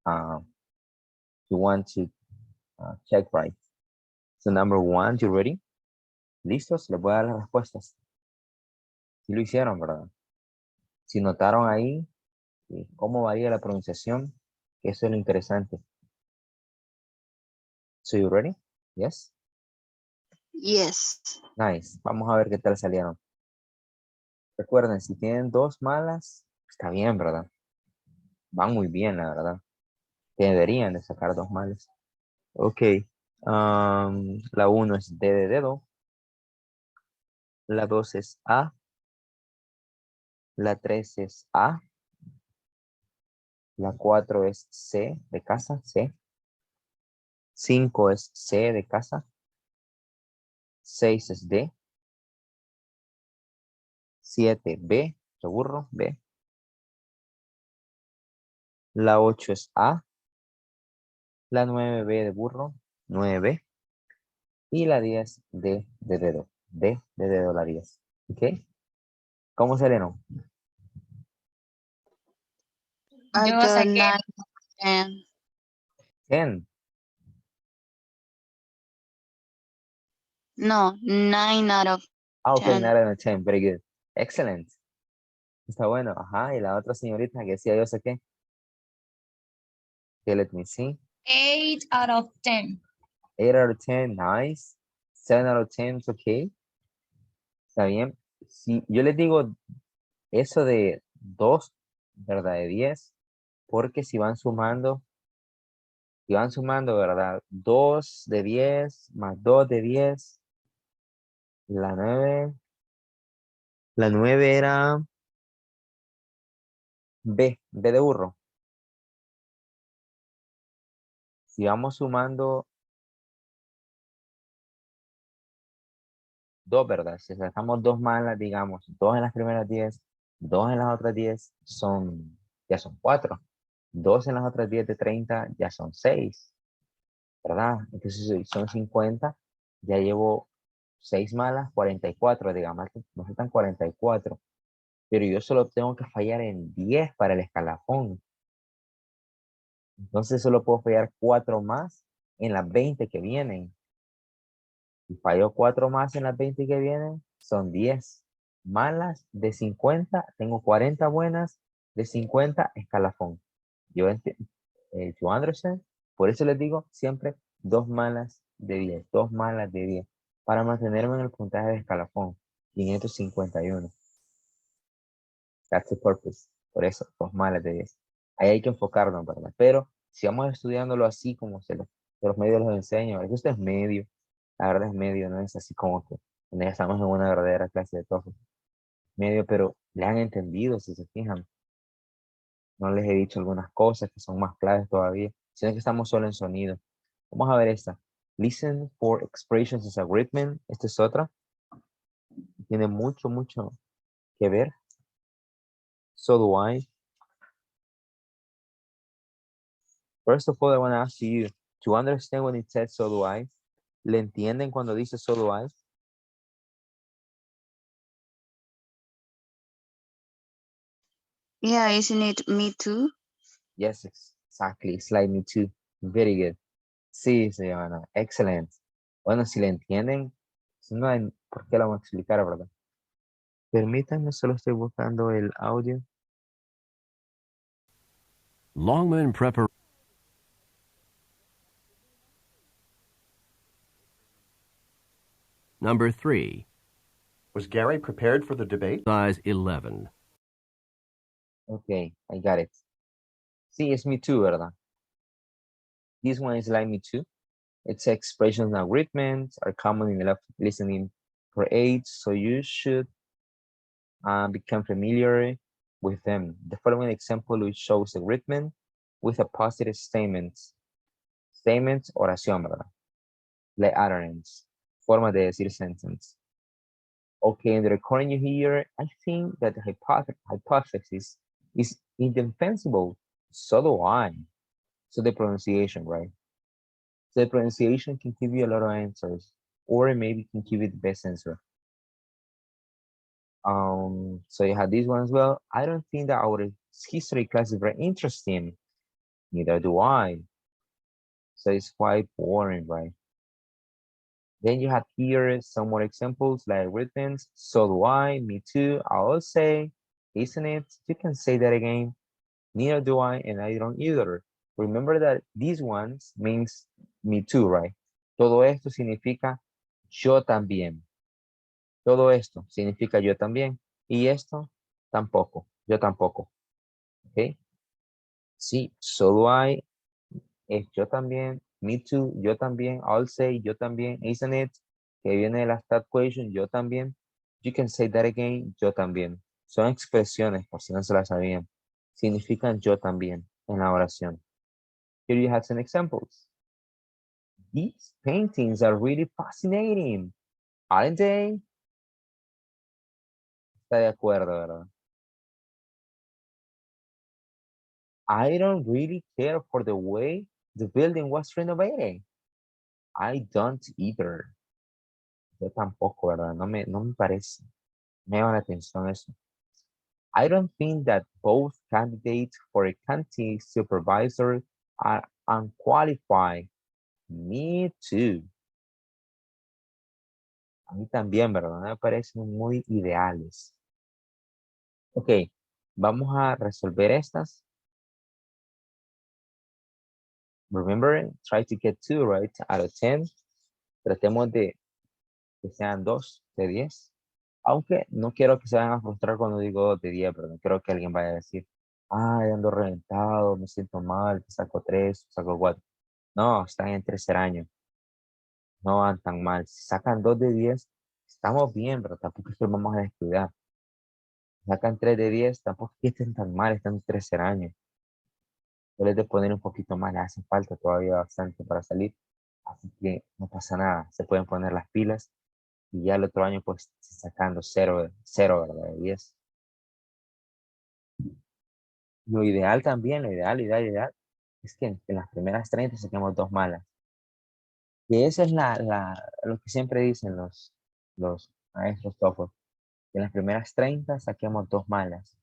you want to check, right? So number 1, you ready? ¿Listos? Les voy a dar las respuestas. Si lo hicieron, ¿verdad? Si notaron ahí cómo varía la pronunciación, que eso es lo interesante. So you ready? Yes? Yes. Nice. Vamos a ver qué tal salieron. Recuerden, si tienen 2 malas, está bien, ¿verdad? Van muy bien, la verdad. Deberían de sacar 2 malas. Ok. La 1 es D de dedo. La 2 es A. La 3 es A. La 4 es C de casa, C. 5 es C de casa. 6 es D. 7, B, de burro, B. La 8 es A. La 9B de burro, 9B. Y la 10 D de dedo. D de dedo la 10. ¿Ok? ¿Cómo se lee, no? I Yo got saqué 9 and 10. no, 9 out of Ah, ok, 10. 9 out of 10. Very good. Excellent. Está bueno. Ajá. Y la otra señorita que decía yo sé qué. Que let me see. 8 out of 10. 8 out of 10. Nice. 7 out of 10 es ok. Está bien. Si yo les digo eso de 2, ¿verdad? De 10. Porque si van sumando, ¿verdad? 2 de 10 más 2 de 10. La 9. La 9 era B de burro. Si vamos sumando 2, ¿verdad? Si sacamos 2 malas, digamos, 2 en las primeras 10, 2 en las otras 10, ya son 4. 2 en las otras 10 de 30, ya son 6, ¿verdad? Entonces, si son 50, ya llevo 6 malas, 44, digamos, me faltan 44. Pero yo solo tengo que fallar en 10 para el escalafón. Entonces, solo puedo fallar 4 más en las 20 que vienen. Si fallo 4 más en las 20 que vienen, son 10 malas de 50. Tengo 40 buenas de 50 escalafón. You understand? Por eso les digo siempre 2 malas de 10, 2 malas de 10, para mantenerme en el puntaje de escalafón, 551. That's the purpose. Por eso, 2 malas de 10. Ahí hay que enfocarnos, ¿verdad? Pero si vamos estudiándolo así como de los medios los enseño, esto es medio, la verdad es medio, no es así como que estamos en una verdadera clase de TOEFL. Medio, pero le han entendido, si se fijan. No les he dicho algunas cosas que son más claves todavía, sino que estamos solo en sonido. Vamos a ver esta. Listen for expressions as a rhythm. Esta es otra. Tiene mucho, mucho que ver. So do I. First of all, I want to ask you to understand when it says so do I. ¿Le entienden cuando dice so do I? Yeah, isn't it me too? Yes, exactly. It's like me too. Very good. Sí, Johanna. Excellent. Bueno, si le entienden, si no hay por qué lo vamos a explicar, ¿verdad? Permítanme, solo estoy buscando el audio. Longman Prepar. Number 3, Was Gary prepared for the debate? size 11. Okay, I got it. Sí, es me too, ¿verdad? This one is like me too. Its expressions and rhythms are common in the listening for age, so you should become familiar with them. The following example which shows a rhythm with a positive statement. Statements, oración, ¿verdad? Like utterance, forma de decir sentence. Okay, in the recording you hear, I think that the hypothesis is indefensible. So do I. So the pronunciation, right? So the pronunciation can give you a lot of answers, or maybe can give you the best answer. So you have this one as well. I don't think that our history class is very interesting. Neither do I. So it's quite boring, right? Then you have here some more examples like rhythms. So do I, me too, I'll say, isn't it? You can say that again. Neither do I, and I don't either. Remember that these ones means me too, right? Todo esto significa yo también. Todo esto significa yo también. Y esto tampoco, yo tampoco. ¿Ok? Sí, so do I es yo también, me too, yo también, I'll say, yo también, isn't it? Que viene de la stat question, yo también. You can say that again, yo también. Son expresiones, por si no se las sabían. Significan yo también en la oración. Here you have some examples. These paintings are really fascinating, aren't they? Está de acuerdo, ¿verdad? I don't really care for the way the building was renovated. I don't either. Yo tampoco, ¿verdad? No me parece. Me llama la atención eso. I don't think that both candidates for a county supervisor are unqualified. Me too. A mí también, ¿verdad? Me parecen muy ideales. Ok, vamos a resolver estas. Remember, try to get 2 right out of 10. Tratemos de que sean 2 de 10. Aunque no quiero que se vayan a frustrar cuando digo 2 de 10, pero no quiero que alguien vaya a decir, ay, ando reventado, me siento mal, saco 3, saco 4. No, están en tercer año. No van tan mal. Si sacan 2 de 10, estamos bien, pero tampoco es que vamos a descuidar. Si sacan 3 de 10, tampoco es que estén tan mal, están en tercer año. Debes de poner un poquito más, les hace falta todavía bastante para salir. Así que no pasa nada, se pueden poner las pilas y ya el otro año pues sacando 0, 0, ¿verdad? De 10. Lo ideal también, lo ideal, es que en las primeras 30 saquemos 2 malas. Y esa es lo que siempre dicen los maestros TOEFL. Que en las primeras 30 saquemos 2 malas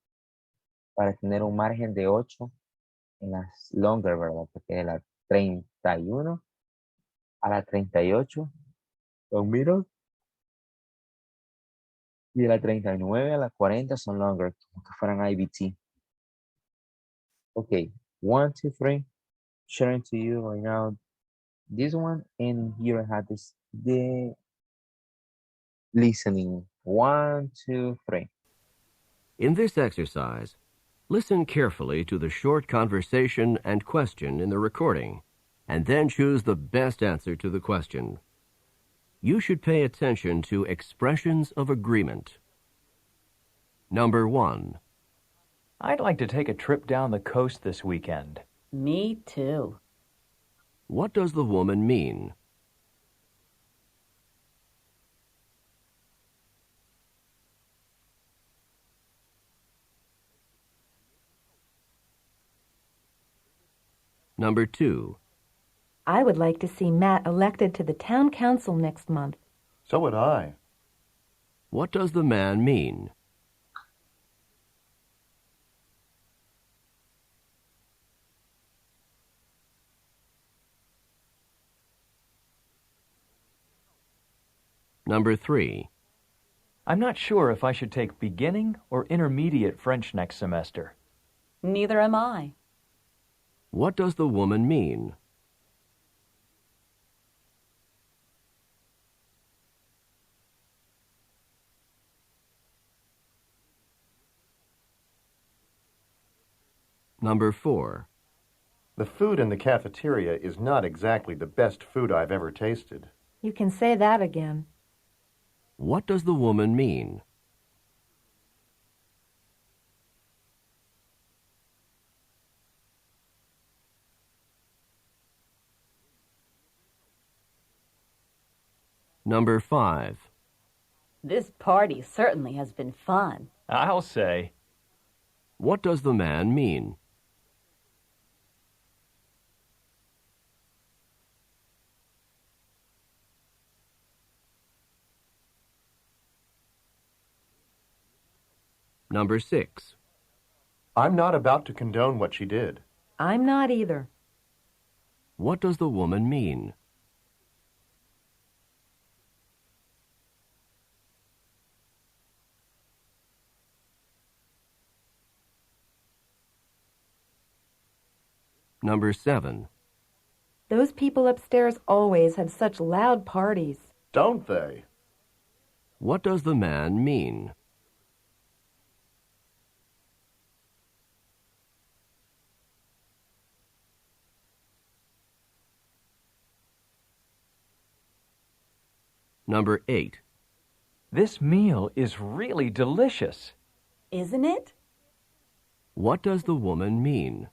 para tener un margen de 8 en las longer, ¿verdad? Porque de la 31 a la 38 son middle y de la 39 a la 40 son longer, como que fueran IBT. Okay, 1, 2, 3, sharing to you right now this one, and here I have the listening. 1, 2, 3. In this exercise, listen carefully to the short conversation and question in the recording, and then choose the best answer to the question. You should pay attention to expressions of agreement. Number 1. I'd like to take a trip down the coast this weekend. Me too. What does the woman mean? Number 2. I would like to see Matt elected to the town council next month. So would I. What does the man mean? Number 3. I'm not sure if I should take beginning or intermediate French next semester. Neither am I. What does the woman mean? Number 4. The food in the cafeteria is not exactly the best food I've ever tasted. You can say that again. What does the woman mean? Number 5. This party certainly has been fun. I'll say. What does the man mean? Number 6. I'm not about to condone what she did. I'm not either. What does the woman mean? Number 7. Those people upstairs always have such loud parties. Don't they? What does the man mean? Number 8. This meal is really delicious. Isn't it? What does the woman mean?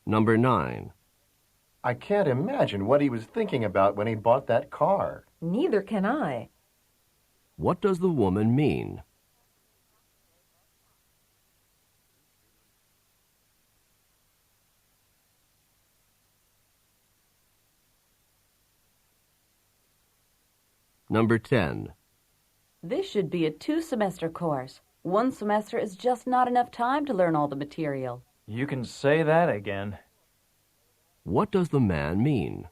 Number 9. I can't imagine what he was thinking about when he bought that car. Neither can I. What does the woman mean? Number 10. This should be a 2-semester course. 1 semester is just not enough time to learn all the material. You can say that again. What does the man mean?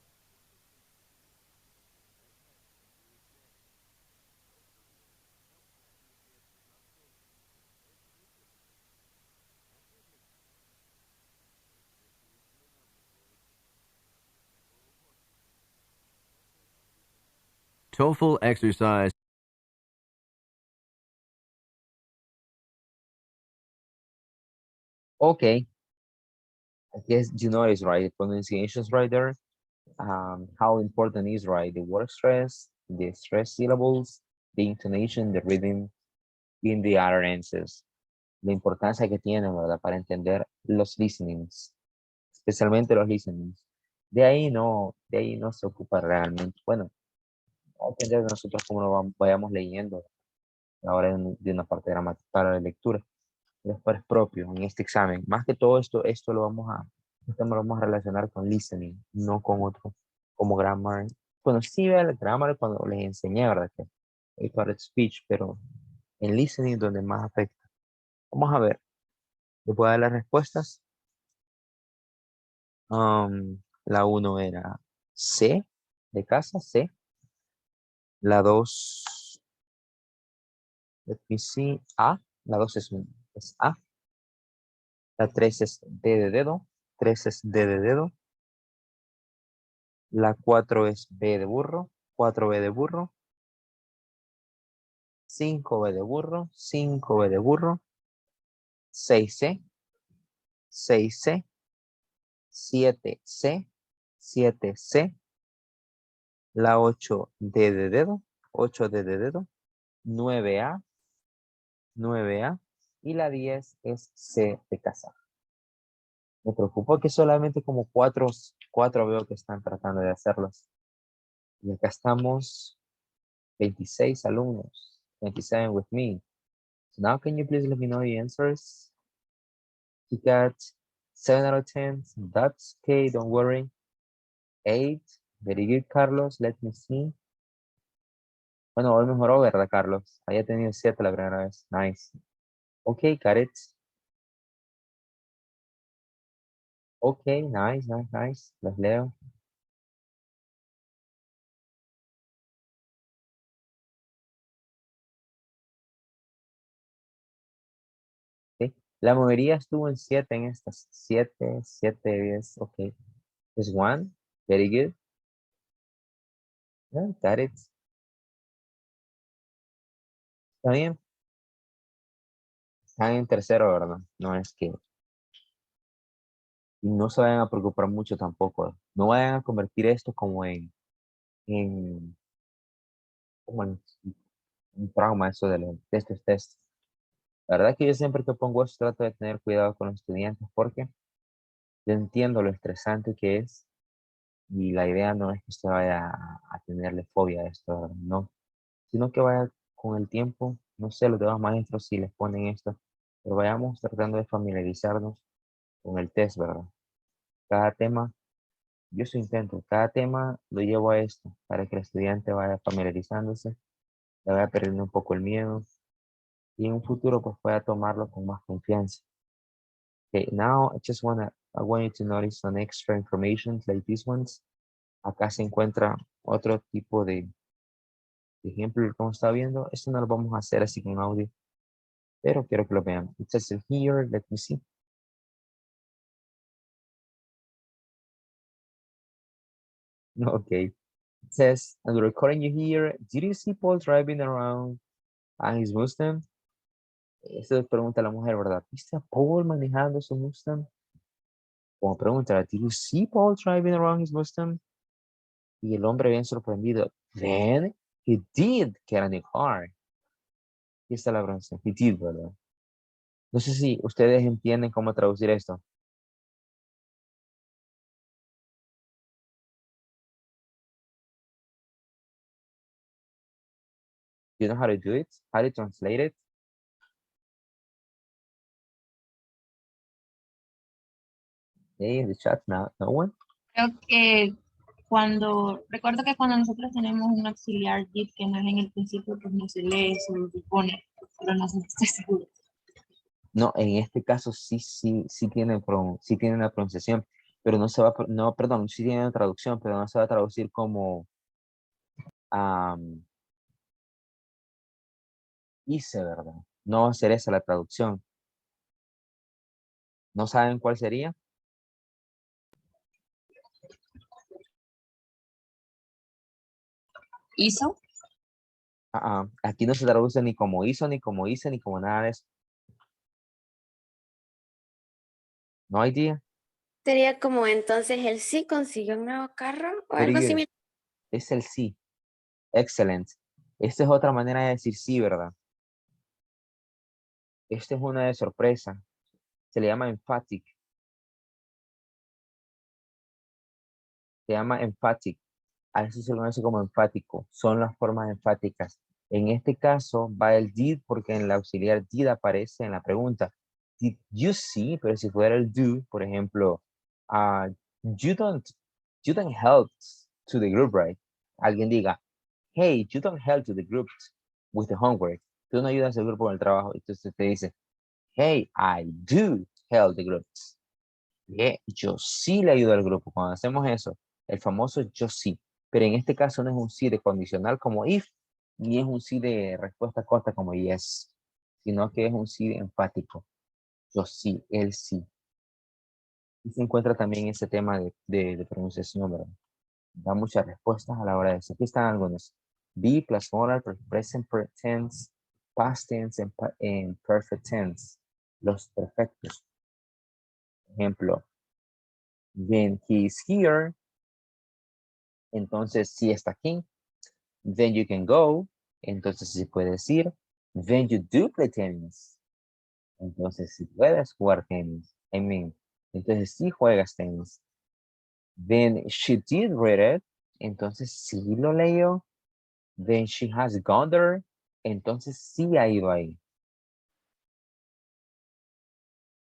TOEFL exercise. Okay. I guess you notice, right? The pronunciations right there. How important is, right? The word stress, the stress syllables, the intonation, the rhythm in the utterances. La importancia que tiene, ¿verdad? Para entender los listenings, especialmente los listenings. De ahí no se ocupa realmente. Bueno, va a depender de nosotros cómo lo vayamos leyendo. Ahora de una parte gramatical de lectura. Después propio en este examen. Más que todo esto lo vamos a relacionar con listening, no con otro, como grammar. Bueno, sí vea el grammar cuando les enseñé, ¿verdad? Que hay part of speech, pero en listening donde más afecta. Vamos a ver. ¿Les voy a dar las respuestas? La 1 era C, de casa, C. La 2, let me see, A. La 2 es A. La 3 es D de dedo. 3 es D de dedo. La 4 es B de burro. 4B de burro. 5B de burro. 5B de burro. 6C. 6C. 7C. 7C. La 8D de dedo. 8D de dedo. 9A. 9A. Y la 10 es C de casa. Me preocupa que solamente como cuatro veo que están tratando de hacerlos. Y acá estamos 26 alumnos. 27 with me. So now can you please let me know the answers? You got 7 out of 10. That's okay, don't worry. 8. Very good, Carlos. Let me see. Bueno, hoy mejoró, ¿verdad, Carlos? Había tenido 7 la primera vez. Nice. Okay, got it. Okay, nice, nice, nice. Los leo. Okay. La mayoría estuvo en 7 en estas. 7, 7, 10. Okay. There's 1. Very good. Yeah, got it. Está bien. Están en tercero, ¿verdad? No es que... Y no se vayan a preocupar mucho tampoco. No vayan a convertir esto en, como en un trauma, eso de los test. La verdad que yo siempre que pongo esto trato de tener cuidado con los estudiantes porque yo entiendo lo estresante que es y la idea no es que usted vaya a tenerle fobia a esto, ¿verdad? No, sino que vaya con el tiempo, no sé, los demás maestros si les ponen esto, pero vayamos tratando de familiarizarnos con el test, ¿verdad? Cada tema, yo su intento, cada tema lo llevo a esto, para que el estudiante vaya familiarizándose, le vaya perdiendo un poco el miedo y en un futuro pues pueda tomarlo con más confianza. Okay, now I want you to notice some extra information like these ones. Acá se encuentra otro tipo de ejemplo, como está viendo. Esto no lo vamos a hacer así con audio, pero quiero que lo vean. It says here, let me see. Okay. It says, and the recording you hear, did you see Paul driving around on his Mustang? Esto pregunta la mujer, ¿verdad? ¿Viste a Paul manejando su Mustang? Como pregunta, did you see Paul driving around his Mustang? Y el hombre bien sorprendido. Then he did get a new car. Aquí está la bronce. He did, ¿verdad? No sé si ustedes entienden cómo traducir esto. You know how to do it? How to translate it? Hey, in the chat now, no one? Creo que recuerdo que cuando nosotros tenemos un auxiliar did que no es en el principio, pues no se lee, solo se pone, pero no sé si estoy segura. No, en este caso sí tiene, sí tiene una pronunciación, pero no se va, no, perdón, sí tiene una traducción, pero no se va a traducir como hice, ¿verdad? No va a ser esa la traducción. ¿No saben cuál sería? ¿Hizo? Aquí no se traduce ni como hizo, ni como hice, ni como nada de eso. No hay día. Sería como entonces él sí consiguió un nuevo carro o Very algo good. similar. Es el sí. Excellent. Esta es otra manera de decir sí, ¿verdad? Esta es una de sorpresa. Se le llama emphatic. Se llama emphatic. A eso se le conoce como enfático. Son las formas enfáticas. En este caso va el did porque en la auxiliar did aparece en la pregunta. Did you see? Pero si fuera el do, por ejemplo, uh, you don't help to the group, right? Alguien diga, hey, you don't help to the group with the homework. Tú no ayudas al grupo con el trabajo. Entonces te dice, hey, I do help the group. Yo sí le ayudo al grupo. Cuando hacemos eso, el famoso yo sí. Pero en este caso no es un sí de condicional como if, ni es un sí de respuesta corta como yes, sino que es un sí enfático. Yo sí, él sí. Y se encuentra también ese tema de pronunciación, ¿verdad? Da muchas respuestas a la hora de eso. Aquí están algunos. Be plus modal, present tense, past tense, and perfect tense. Los perfectos. Ejemplo, when he's here, entonces si está aquí. Then you can go, entonces se puede decir. Then you do play tennis, entonces si puedes jugar tenis. I mean, entonces si juegas tenis. Then she did read it, entonces sí lo leyó. Then she has gone there, entonces sí ha ido ahí.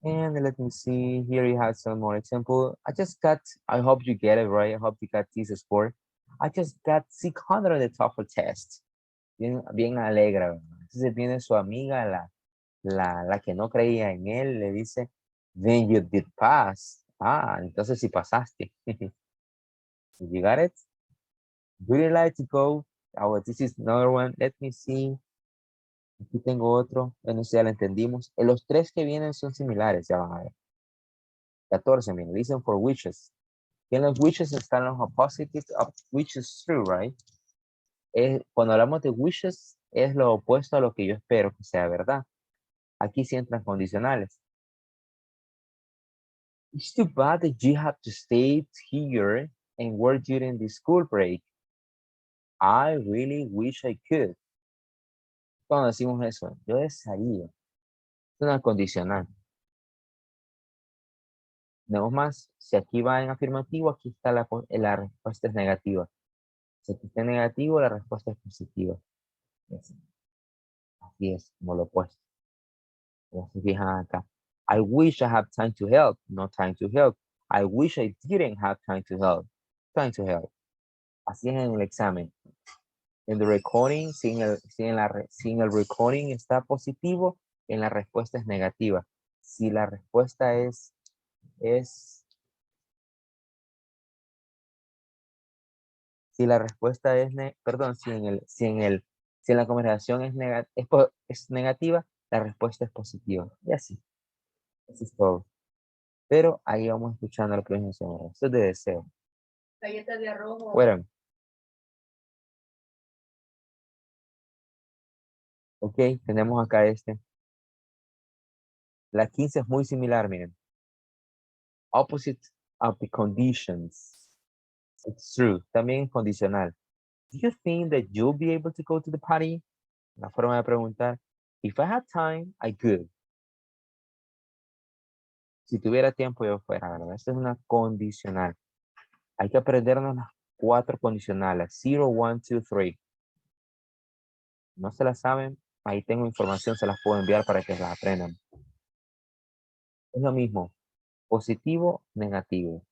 And let me see, here you have some more example. I hope you get it right. I hope you got this score. I just got 600 on the TOEFL test. Bien alegre, ¿verdad? Entonces viene su amiga, la que no creía en él, le dice, then you did pass. Entonces sí pasaste. You got it? Would you like to go? Oh, this is another one. Let me see. Aquí tengo otro. Bueno, ya lo entendimos. Los tres que vienen son similares, ya van a ver. 14, mira, dicen for wishes. Y en los wishes están los opposites of which is true, right? Cuando hablamos de wishes, es lo opuesto a lo que yo espero que sea verdad. Aquí sí entran condicionales. It's too bad that you have to stay here and work during the school break. I really wish I could. Cuando decimos eso, yo desearía. Es una condicional. No más, si aquí va en afirmativo, aquí está la respuesta es negativa. Si aquí está en negativo, la respuesta es positiva. Así es, como lo opuesto. Ya se fijan acá. I wish I had time to help, no time to help. I wish I didn't have time to help. Time to help. Así es en el examen. En el recording, si en el recording está positivo, en la respuesta es negativa. Si la respuesta si la respuesta es, perdón, si en la conversación es negativa, la respuesta es positiva. Y así. Eso es todo. Pero ahí vamos escuchando la pronunciación. Esto es de deseo. Galleta de arroz. Fueron. Ok, tenemos acá este. La 15 es muy similar, miren. Opposite of the conditions. It's true. También es condicional. Do you think that you'll be able to go to the party? La forma de preguntar. If I had time, I could. Si tuviera tiempo, yo fuera, ¿verdad? Esta es una condicional. Hay que aprendernos las 4 condicionales. 0, 1, 2, 3. No se las saben, ahí tengo información, se las puedo enviar para que las aprendan. Es lo mismo, positivo, negativo.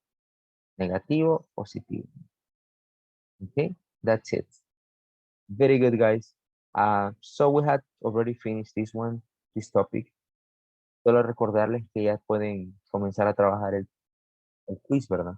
Negativo, positivo. Okay, that's it. Very good, guys. So we had already finished this topic. Solo recordarles que ya pueden comenzar a trabajar el quiz, ¿verdad?